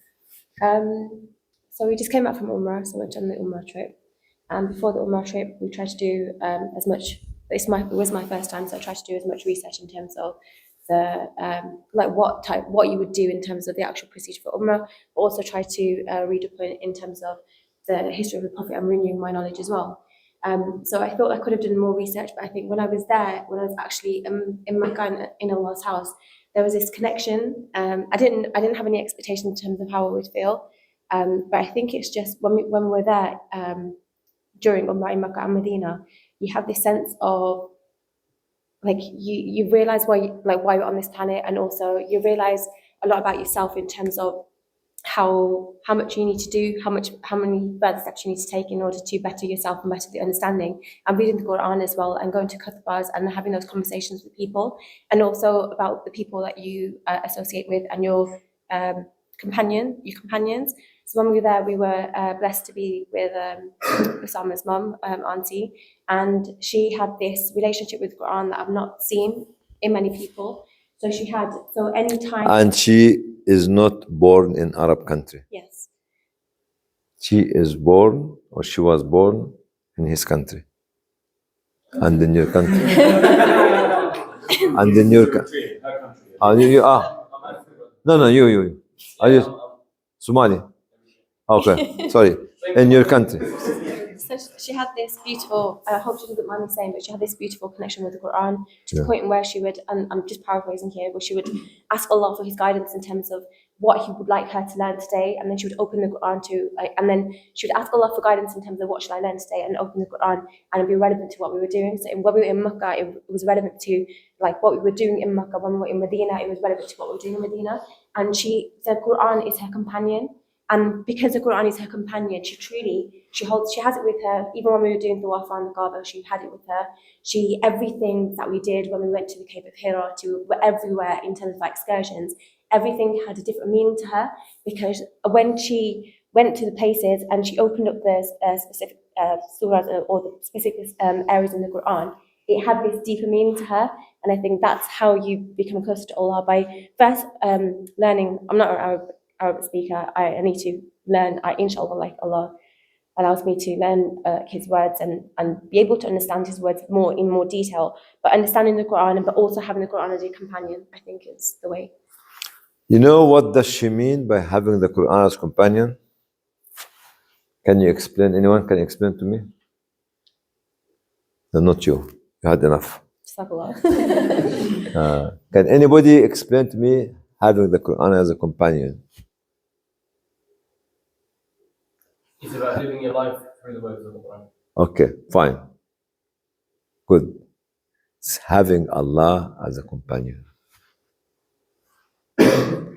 So we just came back from Umrah, so we went on the Umrah trip. And before the Umrah trip, we tried to do as much. It was my first time, so I tried to do as much research in terms of the like what you would do in terms of the actual procedure for Umrah, but also try to read up in terms of the history of the Prophet and renewing my knowledge as well. So I thought I could have done more research, but I think when I was there, when I was actually in Makkah in Allah's house, there was this connection. I didn't have any expectation in terms of how I would feel, but I think it's just when we were there during Umrah in Makkah and Medina, you have this sense of like you realize why you're on this planet, and also you realize a lot about yourself in terms of how much you need to do, how many further steps you need to take in order to better yourself and better the understanding, and reading the Quran as well, and going to khutbahs and having those conversations with people, and also about the people that you associate with and your companions. So when we were there, we were blessed to be with Usama's mum, auntie, and she had this relationship with Quran that I've not seen in many people. So any time. And she is not born in Arab country. Yes. She is born, or she was born in his country. And in your country. And in your country. No, you. Are you Somali? Okay, sorry. In your country. So she had this beautiful, I hope she doesn't mind me saying, but she had this beautiful connection with the Quran to the point where she would, and I'm just paraphrasing here, but she would ask Allah for his guidance in terms of what he would like her to learn today, and then she would open the Quran and then she would ask Allah for guidance in terms of what should I learn today, and open the Quran and it'd be relevant to what we were doing. So when we were in Makkah, it was relevant to like what we were doing in Makkah. When we were in Medina, it was relevant to what we were doing in Medina. And the Quran is her companion. And because the Quran is her companion, she has it with her. Even when we were doing Tawaf on the Kaaba, she had it with her. Everything that we did when we went to the Cave of Hira, everywhere in terms of excursions, everything had a different meaning to her, because when she went to the places and she opened up the specific surahs or the specific areas in the Quran, it had this deeper meaning to her. And I think that's how you become close to Allah, by first learning. I'm not an Arabic speaker. I need to learn, inshallah, like Allah allows me to learn his words and be able to understand his words in more detail. But understanding the Quran, but also having the Quran as a companion, I think is the way. You know what does she mean by having the Quran as companion? Can you explain? Anyone can explain to me? No, not you. You had enough. Can anybody explain to me having the Quran as a companion? It's about living your life through the words of the Quran. Okay, fine. Good. It's having Allah as a companion.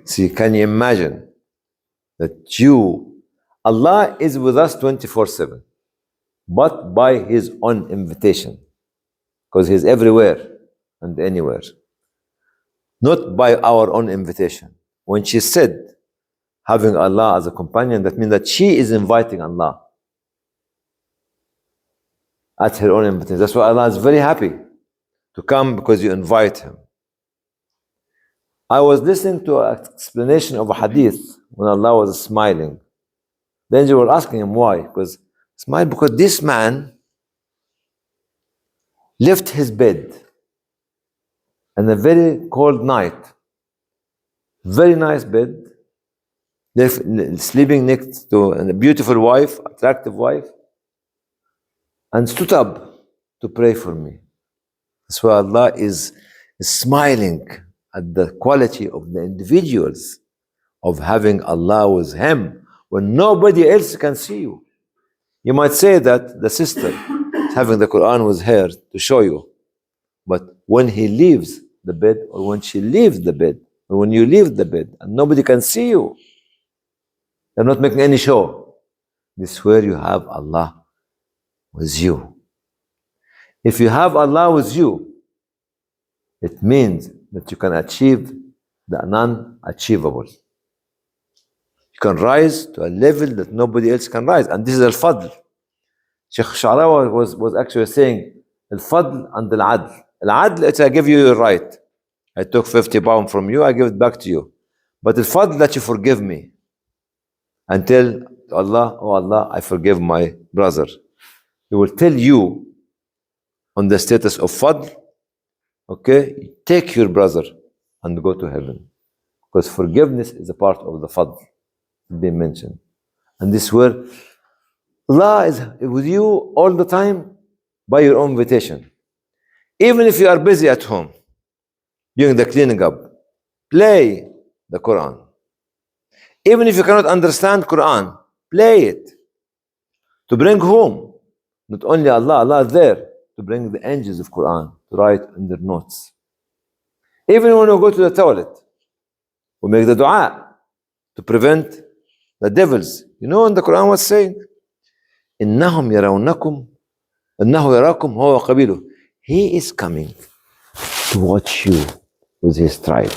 See, can you imagine that Allah is with us 24/7, but by his own invitation, because he's everywhere and anywhere. Not by our own invitation. When she said having Allah as a companion, that means that she is inviting Allah at her own invitation. That's why Allah is very happy to come, because you invite him. I was listening to an explanation of a hadith when Allah was smiling. Then they were asking him why. Because this man left his bed on a very cold night, very nice bed, sleeping next to a beautiful wife, attractive wife, and stood up to pray for me. That's why Allah is smiling at the quality of the individuals of having Allah with him when nobody else can see you. You might say that the sister is having the Quran with her to show you, but when he leaves the bed, or when she leaves the bed, or when you leave the bed and nobody can see you, they're not making any show. This is where you have Allah with you. If you have Allah with you, it means that you can achieve the non-achievable. You can rise to a level that nobody else can rise. And this is al-fadl. Sheikh Sha'rawi was actually saying al-fadl and al-adl. Al-adl, it's I give you your right. I took 50 pounds from you, I give it back to you. But al-fadl, that you forgive me. And tell Allah, oh Allah, I forgive my brother. He will tell you on the status of fadl, okay, take your brother and go to heaven. Because forgiveness is a part of the fadl being mentioned. And this word, Allah is with you all the time by your own invitation. Even if you are busy at home, doing the cleaning up, play the Quran. Even if you cannot understand Quran, play it. To bring home, not only Allah is there to bring the angels of Quran to write in their notes. Even when we go to the toilet, we make the dua to prevent the devils. You know in the Quran what's saying? إنهم يرونكم إنه يراكم هو وقبيله. He is coming to watch you with his tribe.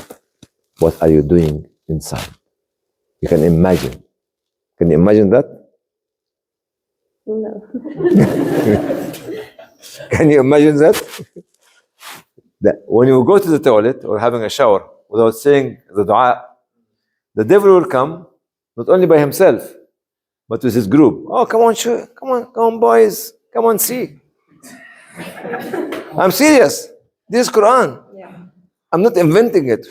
What are you doing inside? You can imagine. Can you imagine that? No. Can you imagine that? That when you go to the toilet or having a shower without saying the dua, the devil will come not only by himself, but with his group. Oh, come on, come on, boys, come on, see. I'm serious. This is Quran. Yeah. I'm not inventing it.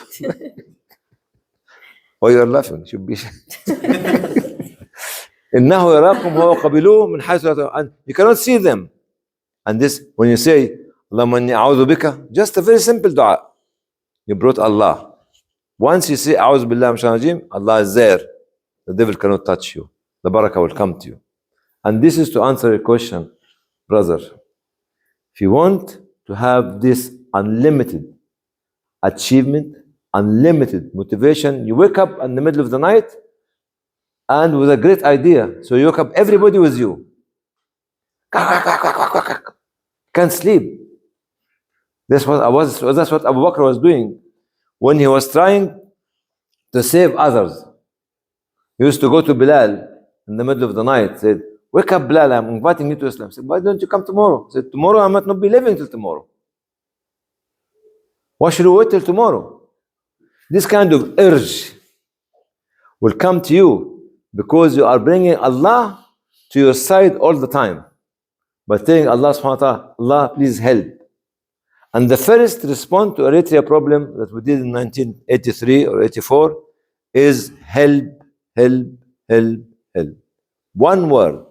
Oh, you're laughing. Should be. إنه يراكم هو وقبيله من حيث لا ترون. You cannot see them. And this, when you say, اللهم إني أعوذ بك, just a very simple dua. You brought Allah. Once you say, أعوذ بالله من الشيطان الرجيم, Allah is there. The devil cannot touch you. The barakah will come to you. And this is to answer your question, brother. If you want to have this unlimited achievement, unlimited motivation, you wake up in the middle of the night and with a great idea. So you wake up everybody with you. Can't sleep. That's what Abu Bakr was doing when he was trying to save others. He used to go to Bilal in the middle of the night, said, wake up Bilal, I'm inviting you to Islam. He said, why don't you come tomorrow? He said, tomorrow I might not be living till tomorrow. Why should we wait till tomorrow? This kind of urge will come to you because you are bringing Allah to your side all the time. By telling Allah subhanahu wa ta'ala, Allah, please help. And the first response to Eritrea problem that we did in 1983 or 84 is help, help, help, help. One word.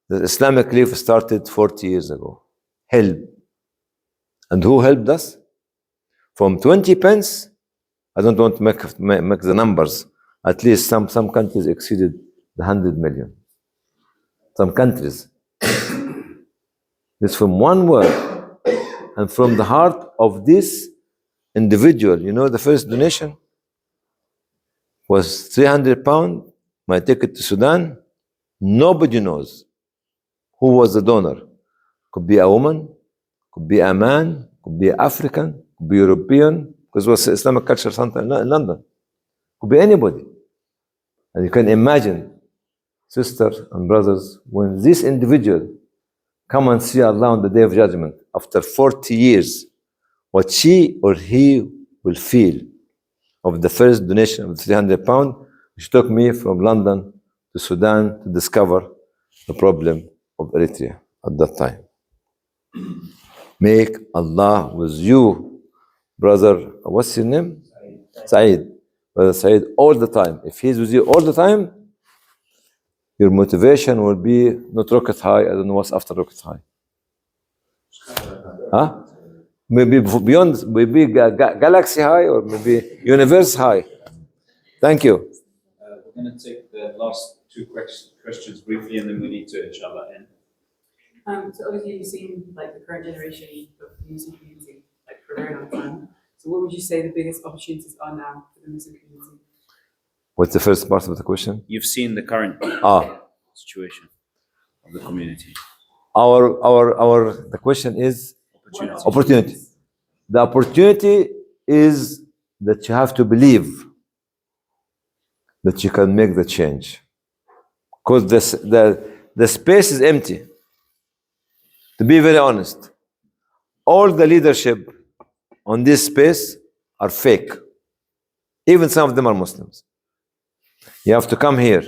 The Islamic Relief started 40 years ago. Help. And who helped us? From 20 pence, I don't want to make the numbers, at least some countries exceeded the 100 million. Some countries. It's from one word and from the heart of this individual. You know, the first donation was 300 pounds, my ticket to Sudan. Nobody knows who was the donor. Could be a woman, could be a man, could be African, could be European, because it was Islamic Culture Center in London. Could be anybody. And you can imagine, sisters and brothers, when this individual come and see Allah on the Day of Judgment after 40 years, what she or he will feel of the first donation of 300 pounds, which took me from London to Sudan to discover the problem of Eritrea at that time. Make Allah with you, brother, what's your name? Saeed. Brother Saeed, all the time. If he's with you all the time, your motivation will be not rocket high. I don't know what's after rocket high. Huh? Maybe beyond, maybe galaxy high or maybe universe high. Thank you. We're going to take the last two questions briefly and then we need to, inshallah, end. So obviously you've seen like the current generation of Muslim community like for a very long time. So what would you say the biggest opportunities are now for the Muslim community? What's the first part of the question? You've seen the current situation of the community. The question is opportunity. The opportunity is that you have to believe that you can make the change. Because the space is empty. To be very honest, all the leadership on this space are fake. Even some of them are Muslims. You have to come here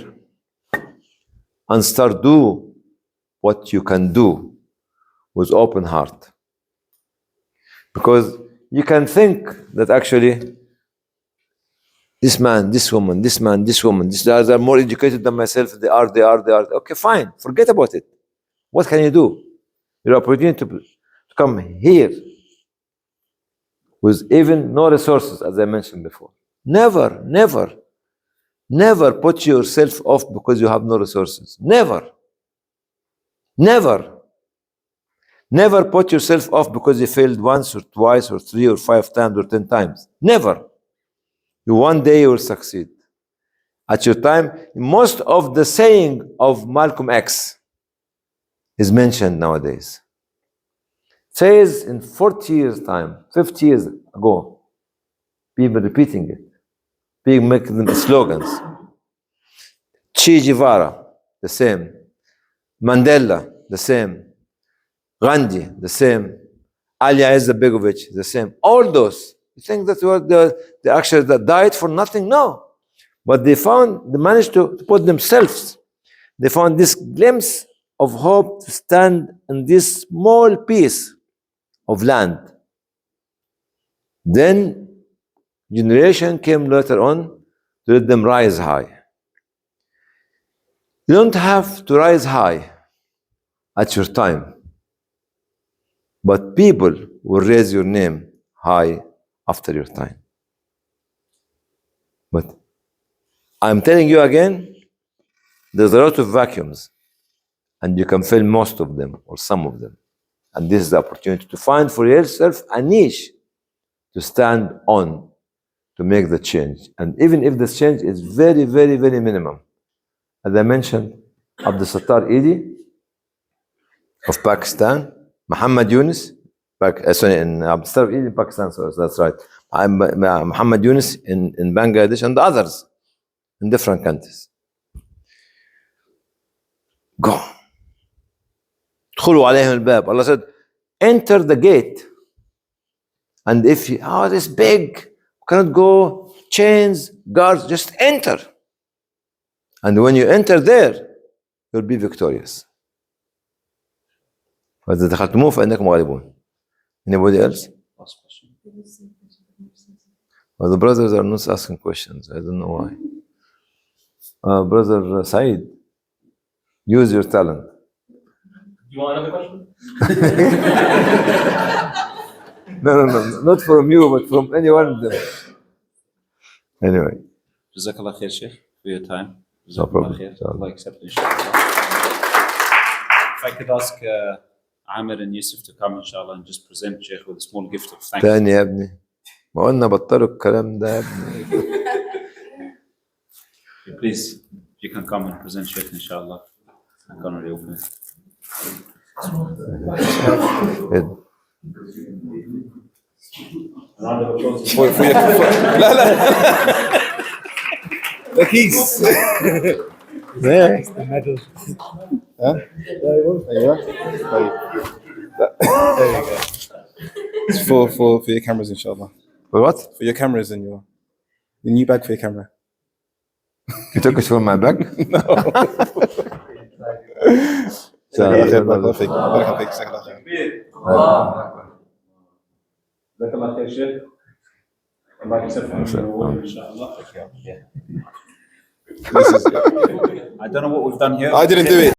and start do what you can do with open heart. Because you can think that actually this man, this woman, this man, this woman, these guys are more educated than myself. They are. Okay, fine. Forget about it. What can you do? Your opportunity to come here with even no resources, as I mentioned before. Never, never, never put yourself off because you have no resources. Never. Never. Never put yourself off because you failed once or twice or 3 or 5 times or 10 times. Never. One day you will succeed. at your time. Most of the saying of Malcolm X is mentioned nowadays. Says in 40 years' time, 50 years ago, people repeating it, people making them slogans. Che Guevara, the same. Mandela, the same. Gandhi, the same. Ali Izabegovic, the same. All those. You think that were the actually that died for nothing? No. But they managed to put themselves. They found this glimpse of hope to stand in this small piece of land. Then generation came later on to let them rise high. You don't have to rise high at your time, but people will raise your name high after your time. But I'm telling you again, there's a lot of vacuums, and you can fill most of them or some of them. And this is the opportunity to find for yourself a niche to stand on to make the change. And even if the change is very, very, very minimum. As I mentioned, Abdul Sattar Eidi of Pakistan, Muhammad Yunus, Abdul Sattar Eidi in Pakistan, so that's right. Muhammad Yunus in Bangladesh and the others in different countries. Go. ادخلوا عليهم الباب. Allah said, enter the gate. And if you, this big, cannot go, chains, guards, just enter. And when you enter there, you'll be victorious. فإذا دخلتموه فإنكم غالبون. Anybody else? Last question. Well, the brothers are not asking questions. I don't know why. Brother Saeed, use your talent. You want another question? No, not from you, but from any one of them. Anyway. Jazakallah khair, Sheikh, for your time. No problem. Allah accept, inshallah. If I could ask Amir and Yusuf to come, inshallah, and just present Sheikh with a small gift of thanks. تاني يا ابني. ما قلنا بطلوا الكلام ده يا ابني. Please, you can come and present Sheikh, inshallah. I can't really open it. لا the keys. There. The medal. ها ايوه طيب there you go. It's for your cameras inshallah. For what? For your cameras and your new bag for your camera. You took it from my bag? No. بارك الله فيك بارك الله فيك جزاك الله خير. جزاك الله خير شيخ. الله يسلمك inshallah. I don't know what we've done here. I didn't do it.